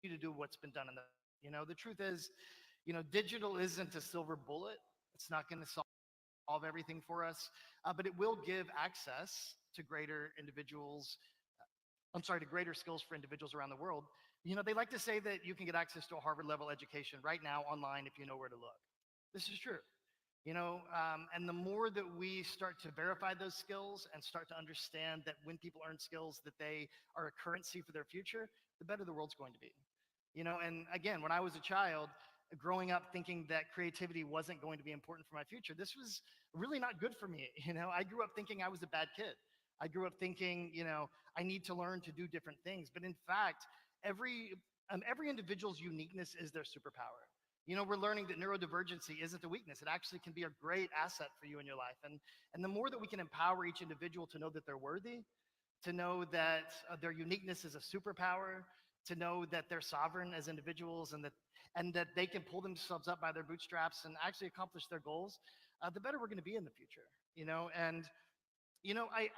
to do what's been done in the, you know, the truth is, you know, digital isn't a silver bullet. It's not going to solve everything for us, but it will give access to greater to greater skills for individuals around the world. You know, they like to say that you can get access to a Harvard level education right now online if you know where to look. This is true. You know, and the more that we start to verify those skills and start to understand that when people earn skills that they are a currency for their future, the better the world's going to be. You know, and again, when I was a child, growing up thinking that creativity wasn't going to be important for my future, this was really not good for me. You know, I grew up thinking I was a bad kid. I grew up thinking, you know, I need to learn to do different things. But in fact, every individual's uniqueness is their superpower. We're learning that neurodivergency isn't a weakness. It actually can be a great asset for you in your life. And the more that we can empower each individual to know that they're worthy, to know that their uniqueness is a superpower, to know that they're sovereign as individuals, and that they can pull themselves up by their bootstraps and actually accomplish their goals, the better we're going to be in the future.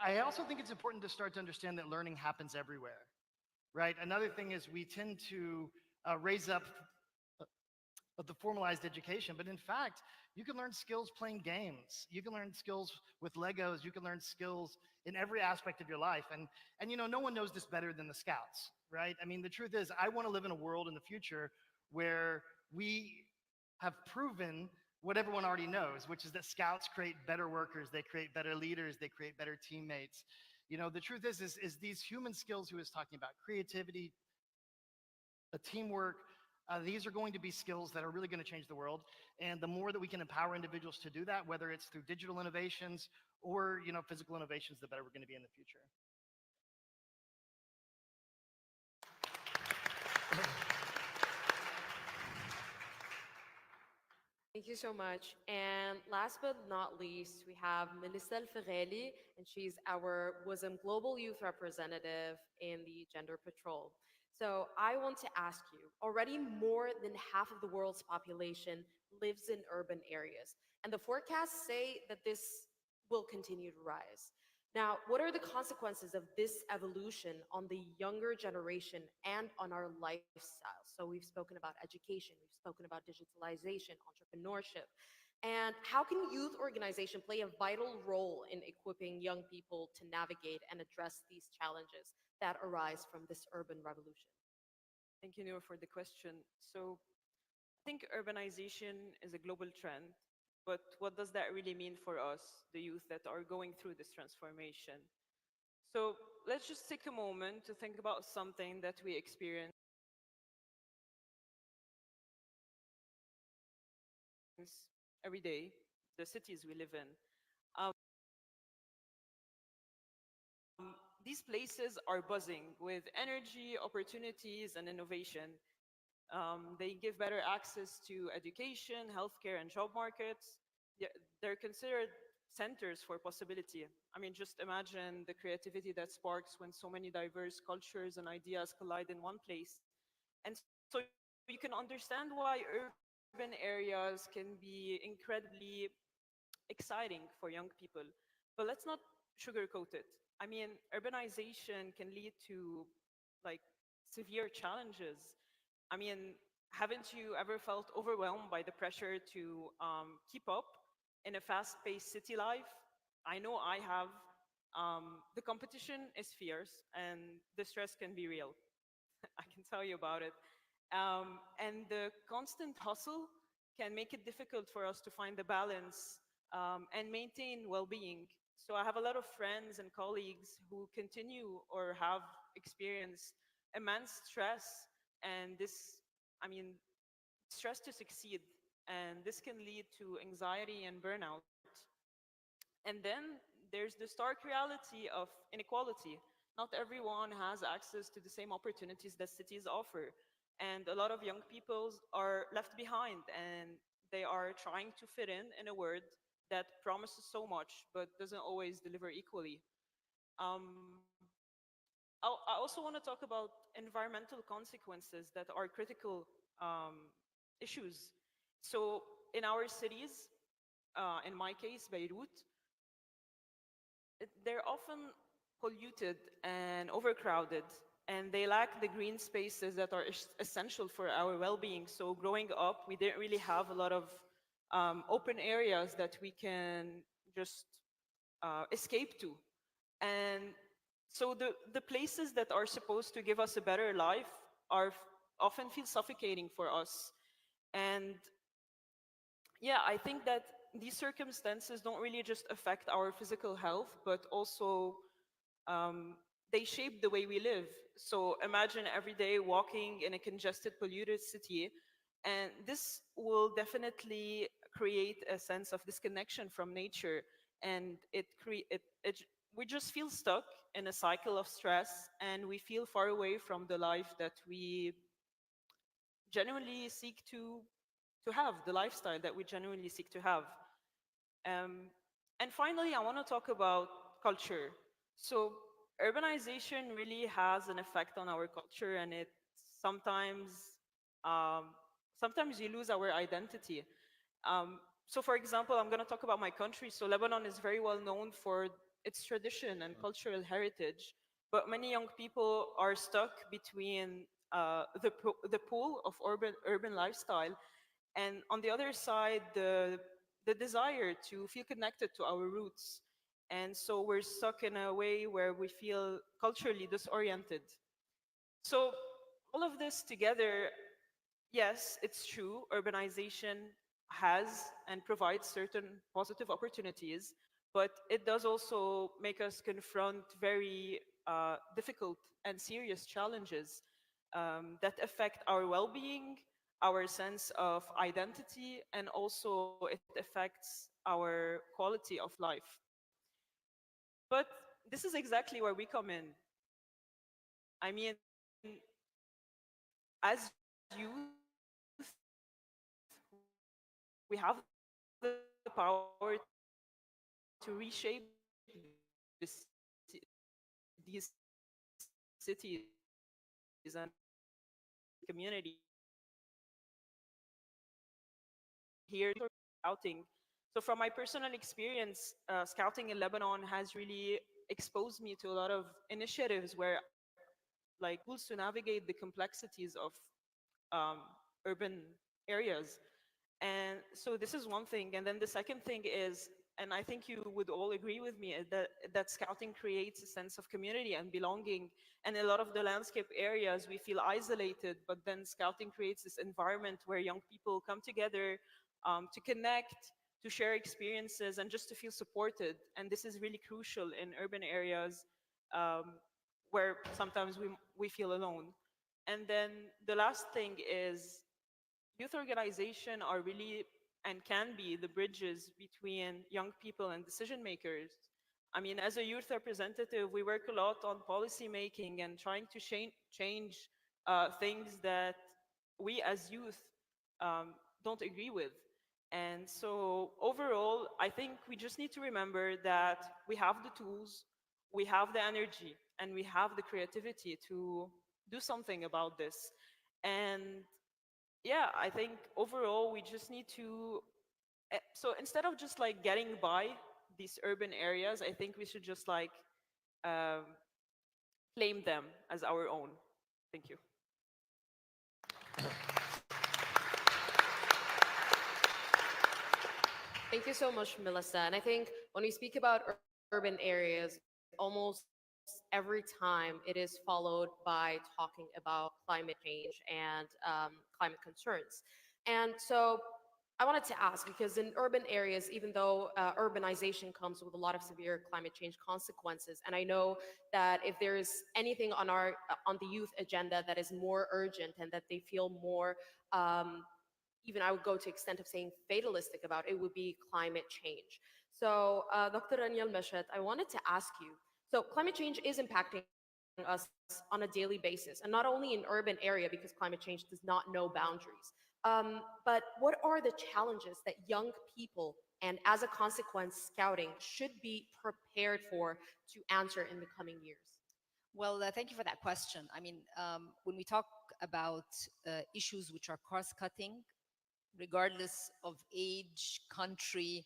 I also think it's important to start to understand that learning happens everywhere, right? Another thing is we tend to raise up the formalized education, but in fact, you can learn skills playing games. You can learn skills with Legos. You can learn skills in every aspect of your life. And no one knows this better than the Scouts, right? I mean, the truth is, I want to live in a world in the future where we have proven what everyone already knows, which is that Scouts create better workers, they create better leaders, they create better teammates. The truth is these human skills he was talking about, creativity, teamwork, these are going to be skills that are really going to change the world. And the more that we can empower individuals to do that, whether it's through digital innovations or physical innovations, the better we're going to be in the future. Thank you so much. And last but not least, we have Melissa Ferrelli, and she's our WISM Global Youth Representative in the Gender Patrol. So I want to ask you, already more than half of the world's population lives in urban areas, and the forecasts say that this will continue to rise. Now, what are the consequences of this evolution on the younger generation and on our lifestyle? So we've spoken about education, we've spoken about digitalization, entrepreneurship, and how can youth organization play a vital role in equipping young people to navigate and address these challenges that arise from this urban revolution? Thank you, Noor, for the question. So I think urbanization is a global trend, but what does that really mean for us, the youth that are going through this transformation? So let's just take a moment to think about something that we experience every day, the cities we live in. These places are buzzing with energy, opportunities, and innovation. They give better access to education, healthcare, and job markets. They're considered centers for possibility. I mean, just imagine the creativity that sparks when so many diverse cultures and ideas collide in one place. And so you can understand why urban areas can be incredibly exciting for young people. But let's not sugarcoat it. I mean, urbanization can lead to like severe challenges. I mean, haven't you ever felt overwhelmed by the pressure to keep up in a fast-paced city life? I know I have. The competition is fierce and the stress can be real. I can tell you about it. And the constant hustle can make it difficult for us to find the balance and maintain well-being. So I have a lot of friends and colleagues who continue or have experienced immense stress, and stress to succeed, and this can lead to anxiety and burnout. And then there's the stark reality of inequality. Not everyone has access to the same opportunities that cities offer, and a lot of young people are left behind, and they are trying to fit in a world that promises so much but doesn't always deliver equally. Um, I also want to talk about environmental consequences that are critical issues. So in our cities, in my case, Beirut, they're often polluted and overcrowded, and they lack the green spaces that are essential for our well-being. So growing up, we didn't really have a lot of open areas that we can just escape to. And so the places that are supposed to give us a better life often feel suffocating for us. And yeah, I think that these circumstances don't really just affect our physical health, but also they shape the way we live. So imagine every day walking in a congested, polluted city, and this will definitely create a sense of disconnection from nature, and we just feel stuck in a cycle of stress, and we feel far away from the life that we genuinely seek to have, the lifestyle that we genuinely seek to have. And finally, I want to talk about culture. So urbanization really has an effect on our culture, and it sometimes, sometimes you lose our identity. So for example, I'm going to talk about my country. So Lebanon is very well known for its tradition and cultural heritage, but many young people are stuck between the pool of urban lifestyle, and on the other side, the desire to feel connected to our roots. And so we're stuck in a way where we feel culturally disoriented. So all of this together, yes, it's true, urbanization has and provides certain positive opportunities, but it does also make us confront very difficult and serious challenges that affect our well-being, our sense of identity, and also it affects our quality of life. But this is exactly where we come in. I mean, as youth, we have the power to reshape this, these cities and community here scouting. So from my personal experience, scouting in Lebanon has really exposed me to a lot of initiatives where like tools to navigate the complexities of urban areas. And so this is one thing. And then the second thing is, and I think you would all agree with me, is that scouting creates a sense of community and belonging. And in a lot of the landscape areas, we feel isolated, but then scouting creates this environment where young people come together to connect, to share experiences, and just to feel supported. And this is really crucial in urban areas where sometimes we feel alone. And then the last thing is youth organization are really and can be the bridges between young people and decision makers. I mean, as a youth representative, we work a lot on policy making and trying to change things that we as youth don't agree with. And so overall, I think we just need to remember that we have the tools, we have the energy, and we have the creativity to do something about this. And yeah, I think overall we just need to, so instead of just like getting by these urban areas, I think we should just like um, claim them as our own. Thank you. Thank you so much, Melissa. And I think when we speak about urban areas, almost every time it is followed by talking about climate change and climate concerns. And so I wanted to ask, because in urban areas, even though urbanization comes with a lot of severe climate change consequences, and I know that if there is anything on our on the youth agenda that is more urgent and that they feel more even I would go to extent of saying fatalistic about, it would be climate change. So Dr. Rania Al-Mashat, I wanted to ask you, so climate change is impacting us on a daily basis, and not only in urban area because climate change does not know boundaries. But what are the challenges that young people and as a consequence scouting should be prepared for to answer in the coming years? Well, thank you for that question. I mean, when we talk about issues which are cross-cutting, regardless of age, country,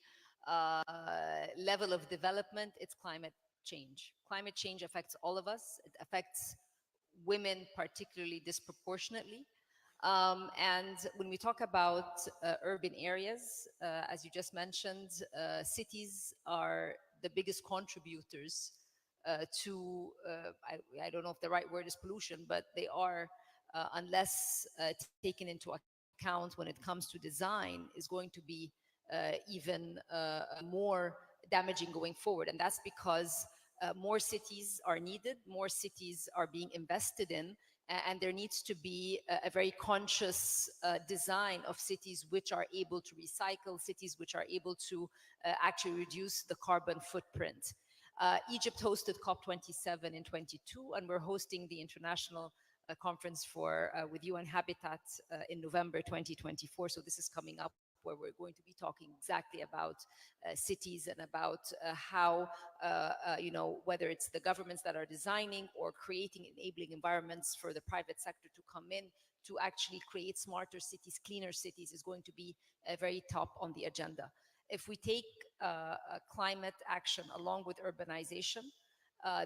level of development, it's climate change. Climate change affects all of us. It affects women particularly disproportionately. And when we talk about urban areas, as you just mentioned, cities are the biggest contributors to, I don't know if the right word is pollution, but they are, unless taken into account when it comes to design, is going to be even more damaging going forward. And that's because more cities are needed, more cities are being invested in, and there needs to be a very conscious design of cities which are able to recycle, cities which are able to actually reduce the carbon footprint. Egypt hosted COP27 in 22, and we're hosting the International conference for with UN Habitat in November 2024. So this is coming up, where we're going to be talking exactly about cities and about how, whether it's the governments that are designing or creating enabling environments for the private sector to come in to actually create smarter cities, cleaner cities, is going to be very top on the agenda. If we take climate action along with urbanization,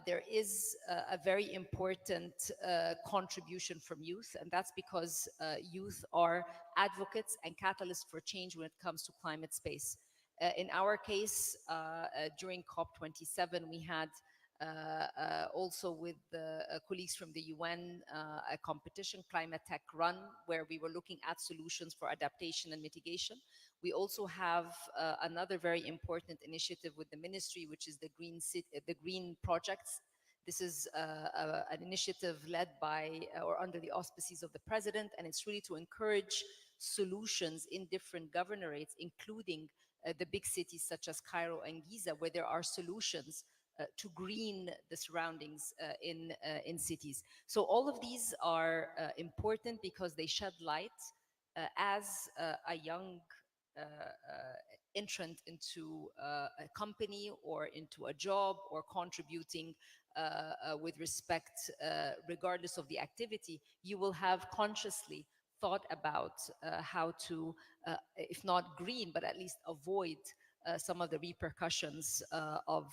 there is a very important contribution from youth, and that's because youth are advocates and catalysts for change when it comes to climate space. In our case, during COP27, we had also with the colleagues from the UN, a competition, Climate Tech Run, where we were looking at solutions for adaptation and mitigation. We also have another very important initiative with the ministry, which is the Green Projects. This is an initiative led by or under the auspices of the president, and it's really to encourage solutions in different governorates, including the big cities such as Cairo and Giza, where there are solutions to green the surroundings in cities. So all of these are important because they shed light as a young entrant into a company or into a job or contributing with respect, regardless of the activity, you will have consciously thought about how to, if not green, but at least avoid some of the repercussions of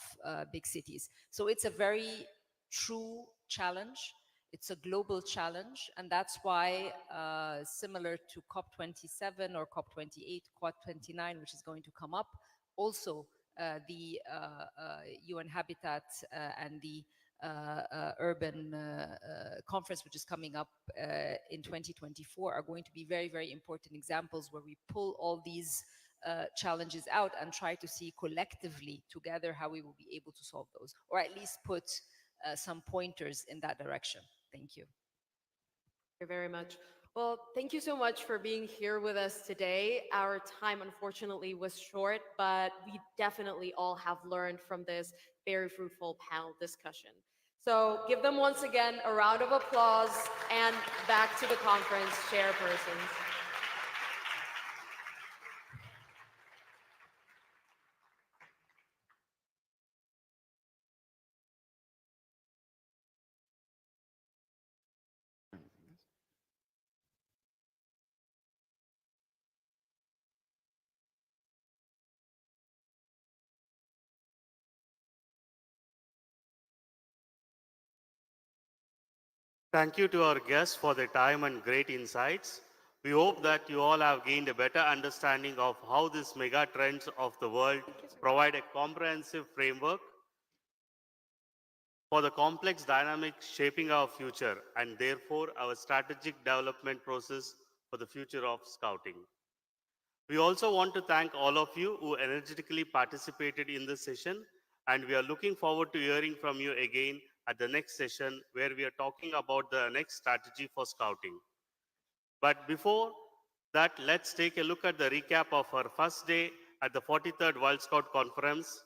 big cities. So it's a very true challenge. It's a global challenge, and that's why, similar to COP27 or COP28, COP29, which is going to come up, also the UN Habitat and the Urban Conference, which is coming up in 2024, are going to be very, very important examples where we pull all these challenges out and try to see collectively together how we will be able to solve those, or at least put some pointers in that direction. Thank you. Thank you very much. Well, thank you so much for being here with us today. Our time, unfortunately, was short, but we definitely all have learned from this very fruitful panel discussion. So give them once again a round of applause, and back to the conference chairpersons. Thank you to our guests for their time and great insights. We hope that you all have gained a better understanding of how these mega trends of the world provide a comprehensive framework for the complex dynamics shaping our future and therefore our strategic development process for the future of Scouting. We also want to thank all of you who energetically participated in this session, and we are looking forward to hearing from you again at the next session, where we are talking about the next strategy for Scouting. But before that, let's take a look at the recap of our first day at the 43rd World Scout Conference.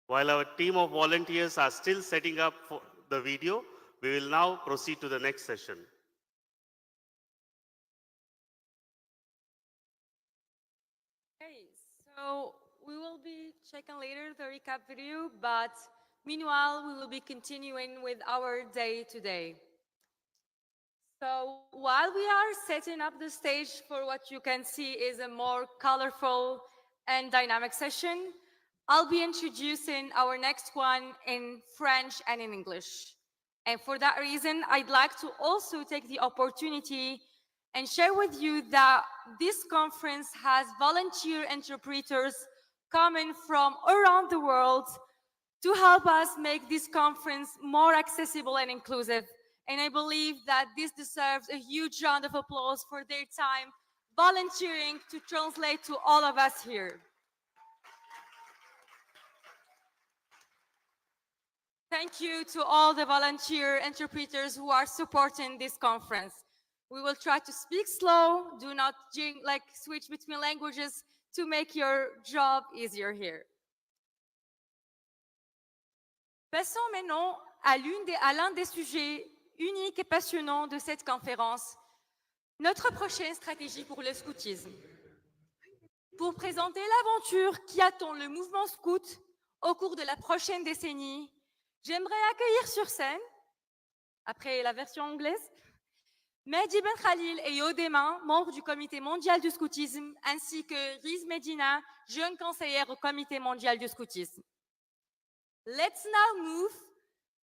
While our team of volunteers are still setting up for the video, we will now proceed to the next session. Okay, so we will be checking later the recap video, but meanwhile, we will be continuing with our day today. So while we are setting up the stage for what you can see is a more colorful and dynamic session, I'll be introducing our next one in French and in English. And for that reason, I'd like to also take the opportunity and share with you that this conference has volunteer interpreters coming from around the world to help us make this conference more accessible and inclusive. And I believe that this deserves a huge round of applause for their time volunteering to translate to all of us here. Thank you to all the volunteer interpreters who are supporting this conference. We will try to speak slow, do not switch between languages to make your job easier here. Passons maintenant à l'un des sujets uniques et passionnants de cette conférence, notre prochaine stratégie pour le scoutisme. Pour présenter l'aventure qui attend le mouvement scout au cours de la prochaine décennie, j'aimerais accueillir sur scène, après la version anglaise, Mehdi Ben Khalil et Yodema, membres du Comité mondial du scoutisme, ainsi que Riz Medina, jeune conseillère au Comité mondial du scoutisme. Let's now move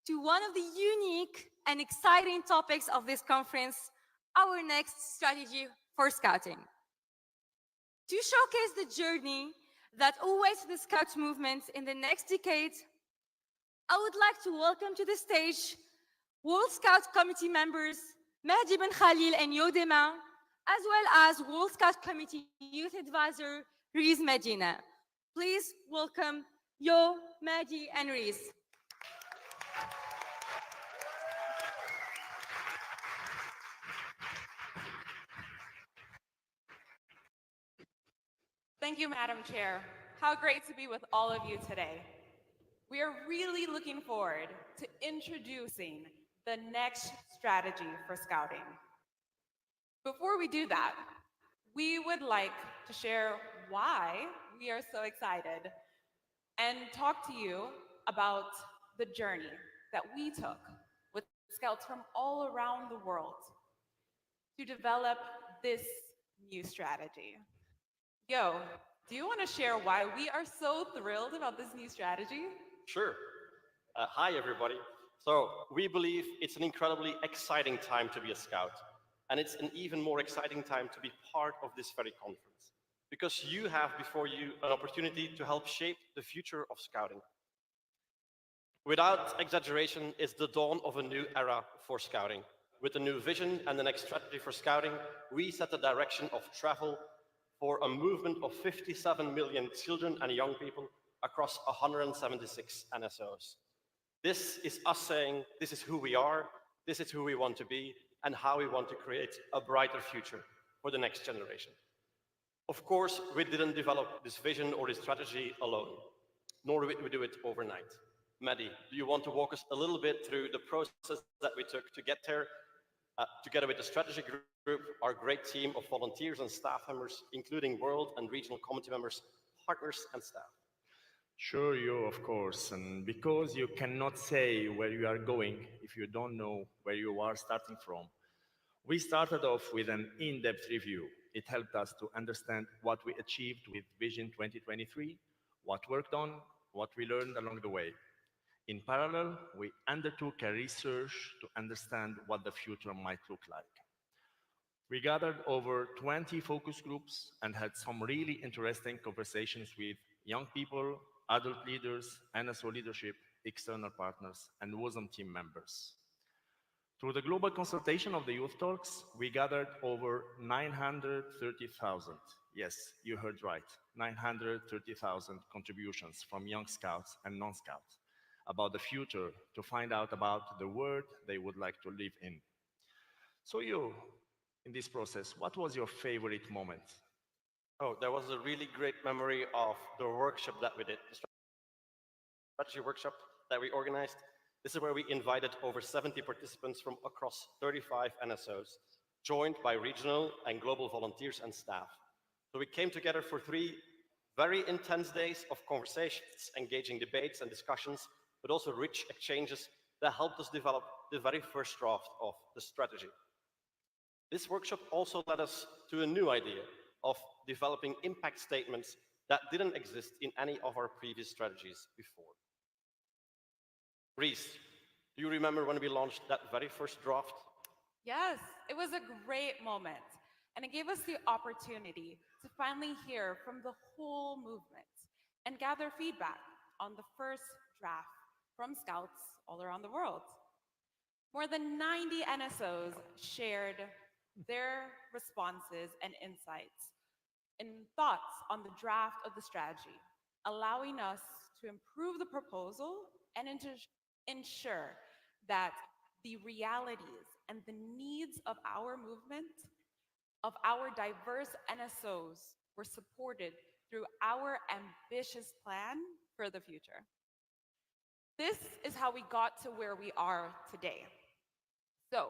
to one of the unique and exciting topics of this conference, our next strategy for scouting. To showcase the journey that awaits the Scout movement in the next decade, I would like to welcome to the stage World Scout Committee members Mehdi Ben Khalil and Yodema, as well as World Scout Committee Youth Advisor Riz Medina. Please welcome Yo, Mehdi, and Riz. Thank you, Madam Chair. How great to be with all of you today. We are really looking forward to introducing the next strategy for scouting. Before we do that, we would like to share why we are so excited and talk to you about the journey that we took with scouts from all around the world to develop this new strategy. Yo, do you want to share why we are so thrilled about this new strategy? Sure. Hi, everybody. So we believe it's an incredibly exciting time to be a scout. And it's an even more exciting time to be part of this very conference, because you have before you an opportunity to help shape the future of scouting. Without exaggeration, it's the dawn of a new era for scouting. With a new vision and the next strategy for scouting, we set the direction of travel for a movement of 57 million children and young people across 176 NSOs. This is us saying, this is who we are, this is who we want to be, and how we want to create a brighter future for the next generation. Of course, we didn't develop this vision or this strategy alone, nor did we do it overnight. Mehdi, do you want to walk us a little bit through the process that we took to get there, together with the strategy group, our great team of volunteers and staff members, including world and regional committee members, partners, and staff? Sure, of course. And because you cannot say where you are going if you don't know where you are starting from, we started off with an in-depth review. It helped us to understand what we achieved with Vision 2023, what worked on, what we learned along the way. In parallel, we undertook a research to understand what the future might look like. We gathered over 20 focus groups and had some really interesting conversations with young people, adult leaders, NSO leadership, external partners, and WOSM team members. Through the global consultation of the youth talks, we gathered over 930,000, yes, you heard right, 930,000 contributions from young scouts and non-scouts about the future to find out about the world they would like to live in. So you, in this process, what was your favorite moment? Oh, there was a really great memory of the workshop that we did, the strategy workshop that we organized. This is where we invited over 70 participants from across 35 NSOs, joined by regional and global volunteers and staff. So we came together for 3 very intense days of conversations, engaging debates and discussions, but also rich exchanges that helped us develop the very first draft of the strategy. This workshop also led us to a new idea of developing impact statements that didn't exist in any of our previous strategies before. Riz, do you remember when we launched that very first draft? Yes, it was a great moment. And it gave us the opportunity to finally hear from the whole movement and gather feedback on the first draft from scouts all around the world. More than 90 NSOs shared their responses and insights and thoughts on the draft of the strategy, allowing us to improve the proposal and ensure that the realities and the needs of our movement, of our diverse NSOs, were supported through our ambitious plan for the future. This is how we got to where we are today. So,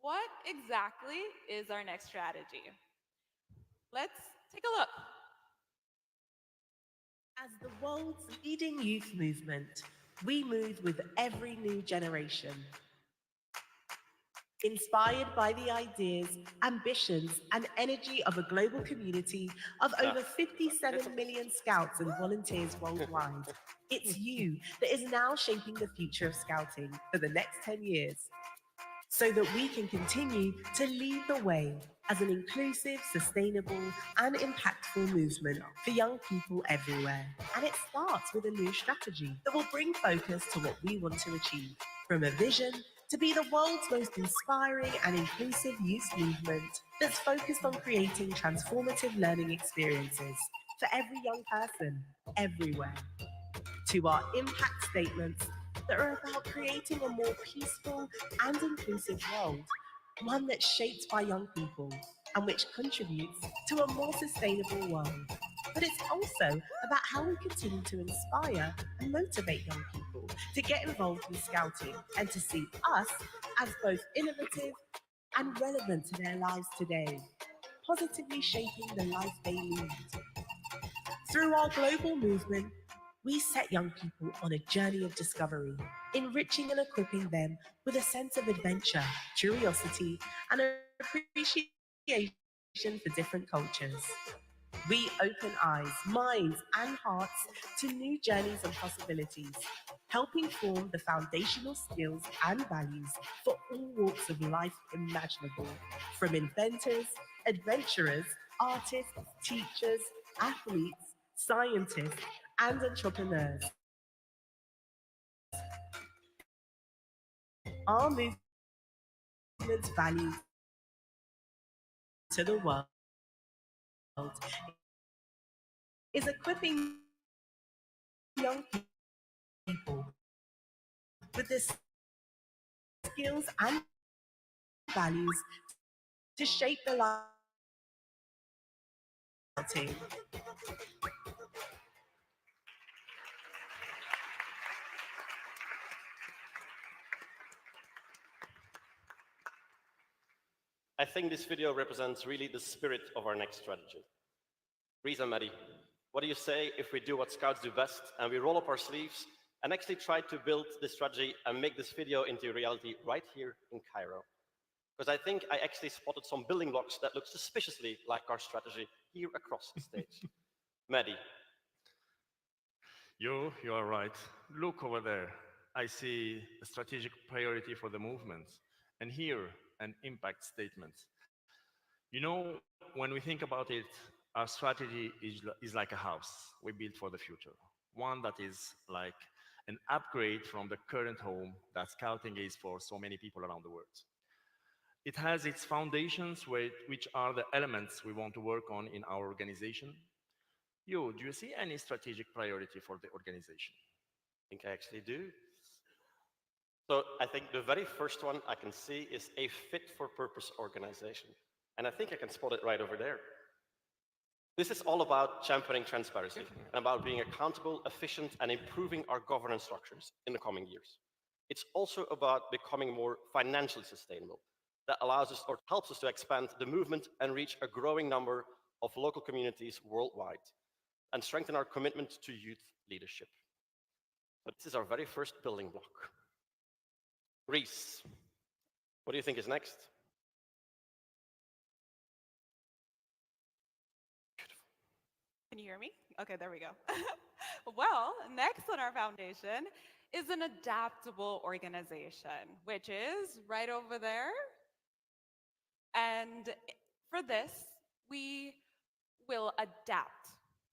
what exactly is our next strategy? Let's take a look. As the world's leading youth movement, we move with every new generation. Inspired by the ideas, ambitions, and energy of a global community of over 57 million scouts and volunteers worldwide, it's you that is now shaping the future of scouting for the next 10 years, so that we can continue to lead the way as an inclusive, sustainable, and impactful movement for young people everywhere. And it starts with a new strategy that will bring focus to what we want to achieve, from a vision to be the world's most inspiring and inclusive youth movement that's focused on creating transformative learning experiences for every young person, everywhere. To our impact statements that are about creating a more peaceful and inclusive world, one that's shaped by young people and which contributes to a more sustainable world. But it's also about how we continue to inspire and motivate young people to get involved in scouting and to see us as both innovative and relevant to their lives today, positively shaping the life they lead. Through our global movement, we set young people on a journey of discovery, enriching and equipping them with a sense of adventure, curiosity, and appreciation for different cultures. We open eyes, minds, and hearts to new journeys and possibilities, helping form the foundational skills and values for all walks of life imaginable, from inventors, adventurers, artists, teachers, athletes, scientists, and entrepreneurs. Our movement's value to the world is equipping young people with the skills and values to shape the life. I think this video represents really the spirit of our next strategy. Risa, Maddie, what do you say if we do what Scouts do best and we roll up our sleeves and actually try to build this strategy and make this video into reality right here in Cairo? Because I think I actually spotted some building blocks that look suspiciously like our strategy here across the stage. Maddie. You are right. Look over there. I see a strategic priority for the movement, and here an impact statement. You know, when we think about it, our strategy is like a house we build for the future, one that is like an upgrade from the current home that scouting is for so many people around the world. It has its foundations, which are the elements we want to work on in our organization. Do you see any strategic priority for the organization? I think I actually do. So I think the very first one I can see is a fit-for-purpose organization. And I think I can spot it right over there. This is all about championing transparency and about being accountable, efficient, and improving our governance structures in the coming years. It's also about becoming more financially sustainable. That allows us or helps us to expand the movement and reach a growing number of local communities worldwide and strengthen our commitment to youth leadership. But this is our very first building block. Reese, what do you think is next? Can you hear me? Okay, there we go. Well, next on our foundation is an adaptable organization, which is right over there. And for this, we will adapt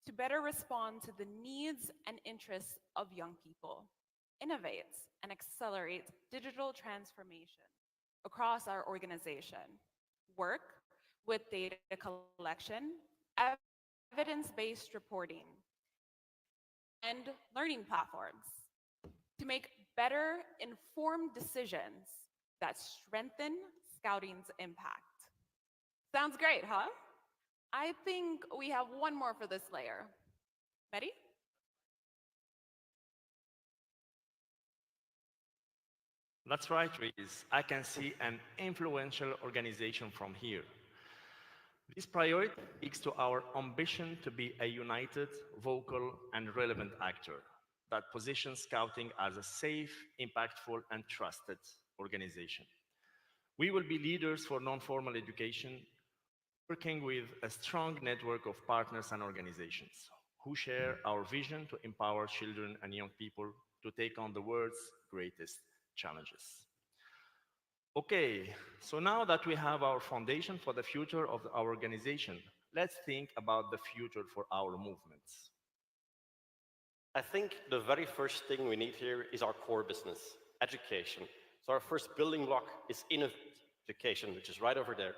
to better respond to the needs and interests of young people, innovate and accelerate digital transformation across our organization, work with data collection, evidence-based reporting, and learning platforms to make better informed decisions that strengthen scouting's impact. Sounds great, huh? I think we have one more for this layer. Ready? That's right, Reese. I can see an influential organization from here. This priority speaks to our ambition to be a united, vocal, and relevant actor that positions Scouting as a safe, impactful, and trusted organization. We will be leaders for non-formal education, working with a strong network of partners and organizations who share our vision to empower children and young people to take on the world's greatest challenges. Okay, so now that we have our foundation for the future of our organization, let's think about the future for our movements. I think the very first thing we need here is our core business, education. So our first building block is education, which is right over there.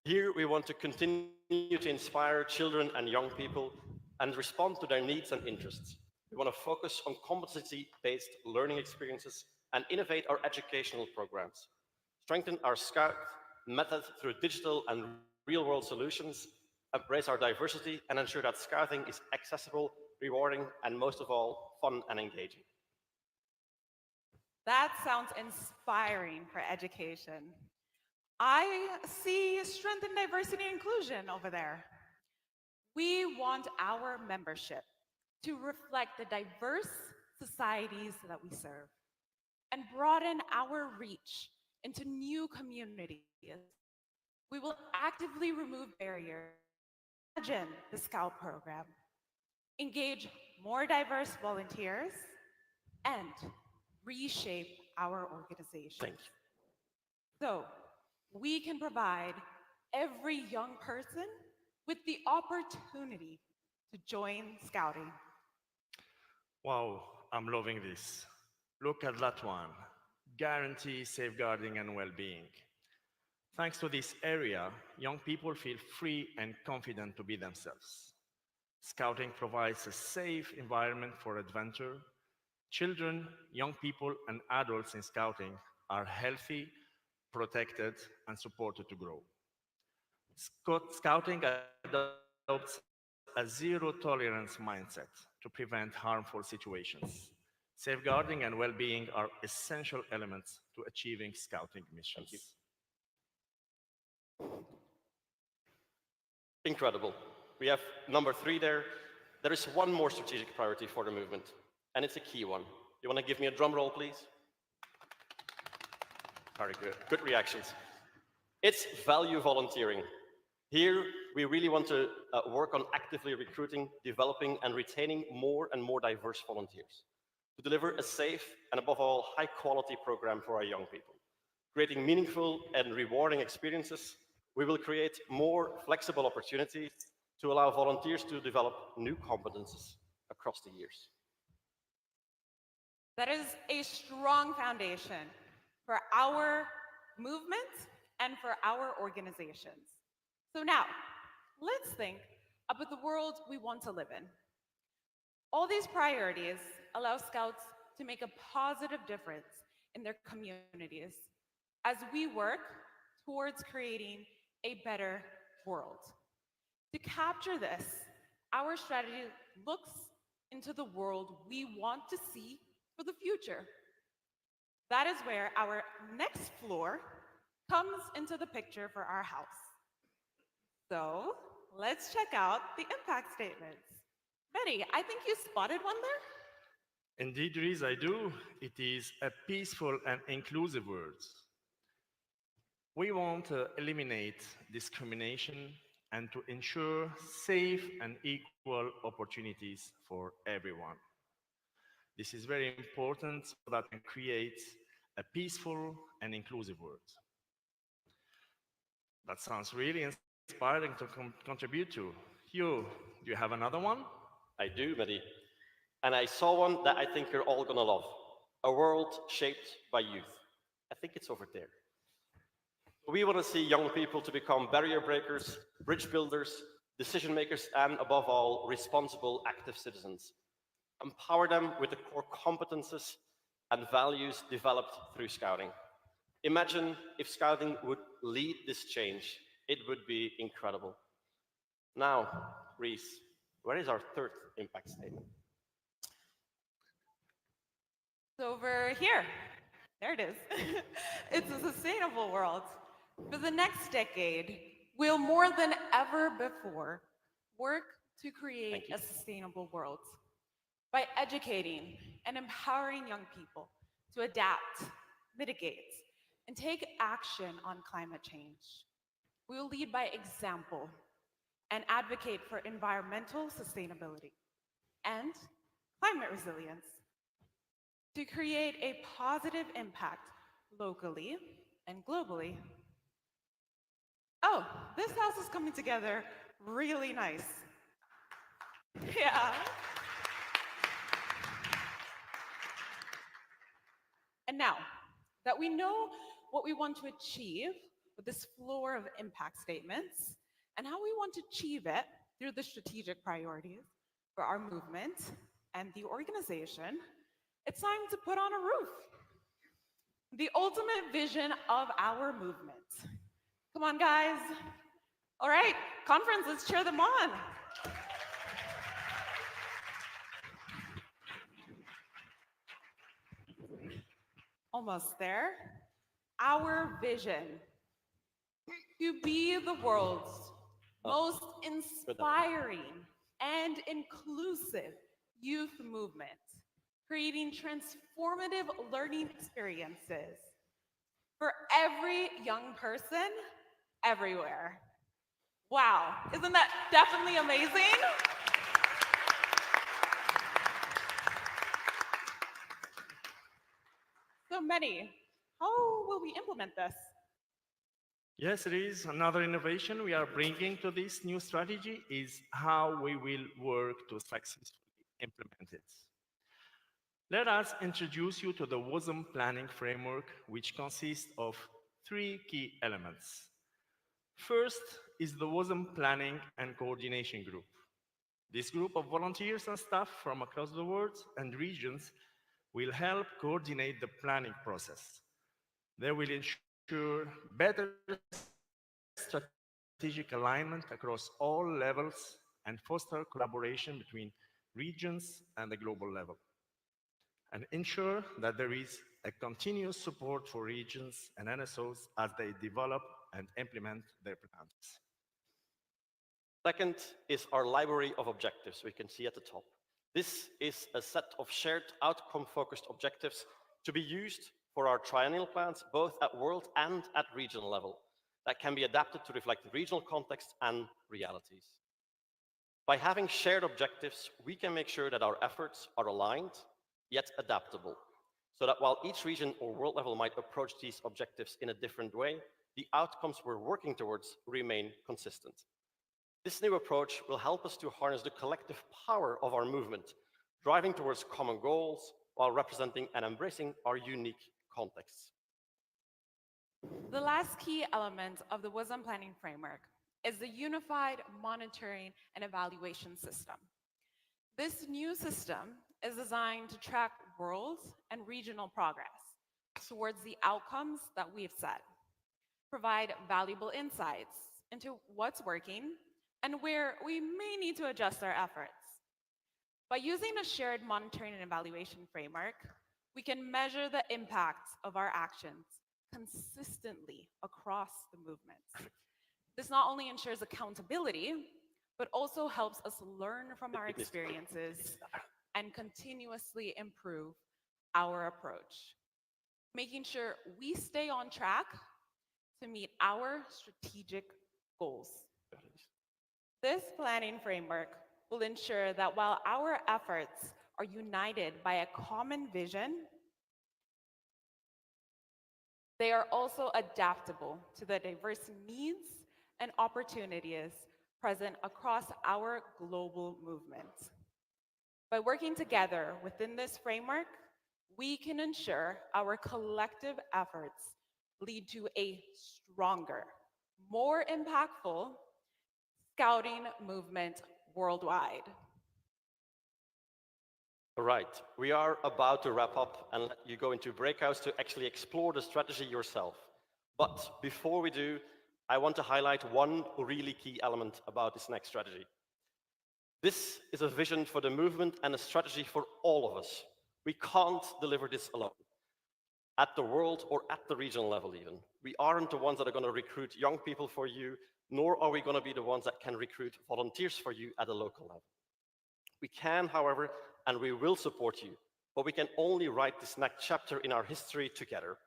Here we want to continue to inspire children and young people and respond to their needs and interests. We want to focus on competency-based learning experiences and innovate our educational programs, strengthen our Scout method through digital and real-world solutions, embrace our diversity, and ensure that Scouting is accessible, rewarding, and most of all, fun and engaging. That sounds inspiring for education. I see strength in diversity and inclusion over there. We want our membership to reflect the diverse societies that we serve and broaden our reach into new communities. We will actively remove barriers, imagine the Scout program, engage more diverse volunteers, and reshape our organization. Thank you. So we can provide every young person with the opportunity to join Scouting. Wow, I'm loving this. Look at that one. Guarantee safeguarding and well-being. Thanks to this area, young people feel free and confident to be themselves. Scouting provides a safe environment for adventure. Children, young people, and adults in Scouting are healthy, protected, and supported to grow. Scouting adopts a zero-tolerance mindset to prevent harmful situations. Safeguarding and well-being are essential elements to achieving Scouting missions. Incredible. We have number 3 there. There is one more strategic priority for the movement, and it's a key one. You want to give me a drum roll, please? Very good. Good reactions. It's value volunteering. Here, we really want to work on actively recruiting, developing, and retaining more and more diverse volunteers to deliver a safe and, above all, high-quality program for our young people. Creating meaningful and rewarding experiences, we will create more flexible opportunities to allow volunteers to develop new competences across the years. That is a strong foundation for our movement and for our organizations. So now, let's think about the world we want to live in. All these priorities allow Scouts to make a positive difference in their communities as we work towards creating a better world. To capture this, our strategy looks into the world we want to see for the future. That is where our next floor comes into the picture for our house. So let's check out the impact statements. Betty, I think you spotted one there? Indeed, Reese, I do. It is a peaceful and inclusive world. We want to eliminate discrimination and to ensure safe and equal opportunities for everyone. This is very important so that we can create a peaceful and inclusive world. That sounds really inspiring to contribute to. Hugh, do you have another one? I do, Mehdi. And I saw one that I think you're all going to love. A world shaped by youth. I think it's over there. We want to see young people to become barrier breakers, bridge builders, decision makers, and above all, responsible, active citizens. Empower them with the core competences and values developed through Scouting. Imagine if Scouting would lead this change. It would be incredible. Now, Reese, where is our third impact statement? It's over here. There it is. It's a sustainable world. For the next decade, we'll more than ever before work to create a sustainable world by educating and empowering young people to adapt, mitigate, and take action on climate change. We will lead by example and advocate for environmental sustainability and climate resilience to create a positive impact locally and globally. Oh, this house is coming together really nice. Yeah. And now that we know what we want to achieve with this floor of impact statements and how we want to achieve it through the strategic priorities for our movement and the organization, it's time to put on a roof. The ultimate vision of our movement. Come on, guys. All right, conference, let's cheer them on. Almost there. Our vision to be the world's most inspiring and inclusive youth movement, creating transformative learning experiences for every young person everywhere. Wow, isn't that definitely amazing? So many. How will we implement this? Yes, it is. Another innovation we are bringing to this new strategy is how we will work to successfully implement it. Let us introduce you to the WOSM planning framework, which consists of 3 key elements. First is the WOSM Planning and Coordination Group. This group of volunteers and staff from across the world and regions will help coordinate the planning process. They will ensure better strategic alignment across all levels and foster collaboration between regions and the global level, and ensure that there is a continuous support for regions and NSOs as they develop and implement their plans. Second is our library of objectives, we can see at the top. This is a set of shared outcome-focused objectives to be used for our triennial plans, both at world and at regional level, that can be adapted to reflect the regional context and realities. By having shared objectives, we can make sure that our efforts are aligned, yet adaptable, so that while each region or world level might approach these objectives in a different way, the outcomes we're working towards remain consistent. This new approach will help us to harness the collective power of our movement, driving towards common goals while representing and embracing our unique contexts. The last key element of the WOSM planning framework is the unified monitoring and evaluation system. This new system is designed to track world and regional progress towards the outcomes that we've set, provide valuable insights into what's working and where we may need to adjust our efforts. By using a shared monitoring and evaluation framework, we can measure the impacts of our actions consistently across the movement. This not only ensures accountability, but also helps us learn from our experiences and continuously improve our approach, making sure we stay on track to meet our strategic goals. This planning framework will ensure that while our efforts are united by a common vision, they are also adaptable to the diverse needs and opportunities present across our global movement. By working together within this framework, we can ensure our collective efforts lead to a stronger, more impactful Scouting movement worldwide. All right, we are about to wrap up and let you go into breakouts to actually explore the strategy yourself. But before we do, I want to highlight one really key element about this next strategy. This is a vision for the movement and a strategy for all of us. We can't deliver this alone. at the world or at the regional level even. We aren't the ones that are going to recruit young people for you, nor are we going to be the ones that can recruit volunteers for you at a local level. We can, however, and we will support you, but we can only write this next chapter in our history together.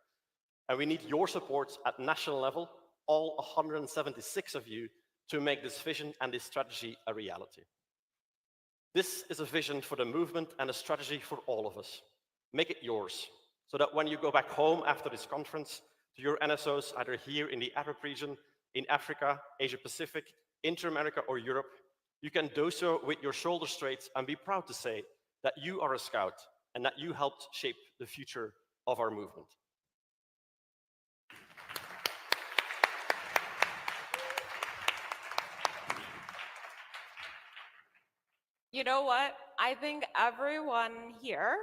And we need your support at national level, all 176 of you, to make this vision and this strategy a reality. This is a vision for the movement and a strategy for all of us. Make it yours, so that when you go back home after this conference to your NSOs, either here in the Arab region, in Africa, Asia Pacific, Inter-America, or Europe, you can do so with your shoulders straight and be proud to say that you are a scout and that you helped shape the future of our movement. You know what? I think everyone here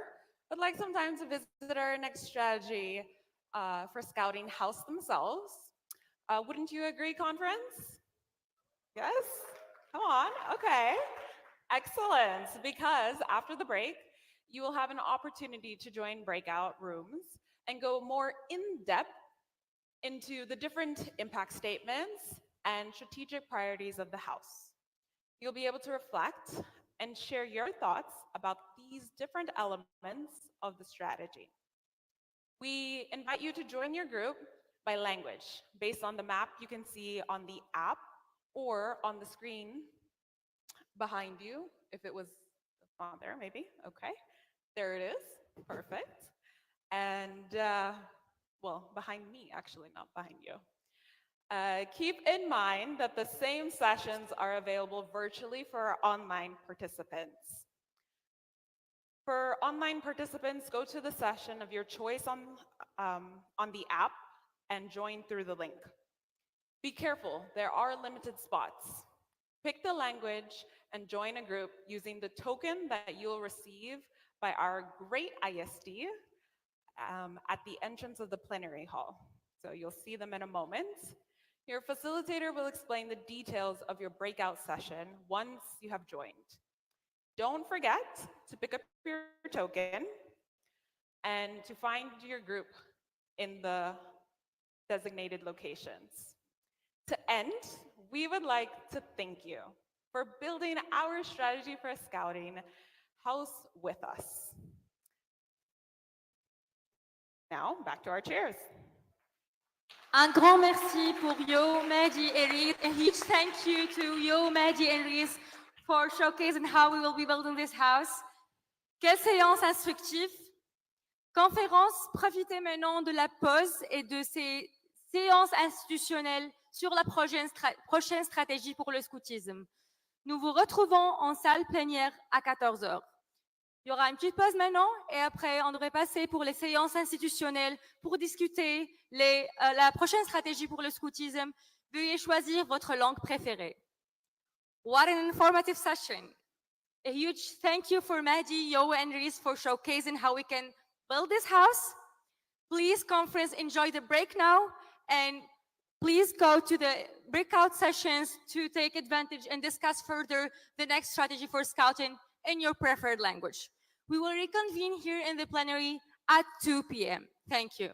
would like sometimes to visit our next strategy for scouting house themselves. Wouldn't you agree, conference? Yes? Come on, okay. Excellent, because after the break, you will have an opportunity to join breakout rooms and go more in depth into the different impact statements and strategic priorities of the house. You'll be able to reflect and share your thoughts about these different elements of the strategy. We invite you to join your group by language, based on the map you can see on the app or on the screen behind you, if it was on there, maybe, okay. There it is, perfect. And, well, behind me, actually, not behind you. Keep in mind that the same sessions are available virtually for our online participants. For online participants, go to the session of your choice on the app and join through the link. Be careful, there are limited spots. Pick the language and join a group using the token that you'll receive by our great ISD at the entrance of the plenary hall. So you'll see them in a moment. Your facilitator will explain the details of your breakout session once you have joined. Don't forget to pick up your token and to find your group in the designated locations. To end, we would like to thank you for building our strategy for scouting house with us. Now, back to our chairs. Un grand merci pour Yo, Mehdi, et Reed. A huge thank you to Yo, Mehdi, and Reed for showcasing how we will be building this house. Quelle séance instructive. Conférence, profitez maintenant de la pause et de ces séances institutionnelles sur la prochaine stratégie pour le scoutisme. Nous vous retrouvons en salle plénière à 14 h. Il y aura une petite pause maintenant et après, on devrait passer pour les séances institutionnelles pour discuter la prochaine stratégie pour le scoutisme. Veuillez choisir votre langue préférée. What an informative session. A huge thank you for Mehdi, Yo, and Reese for showcasing how we can build this house. Please, conference, enjoy the break now and please go to the breakout sessions to take advantage and discuss further the next strategy for scouting in your preferred language. We will reconvene here in the plenary at 2 p.m. Thank you.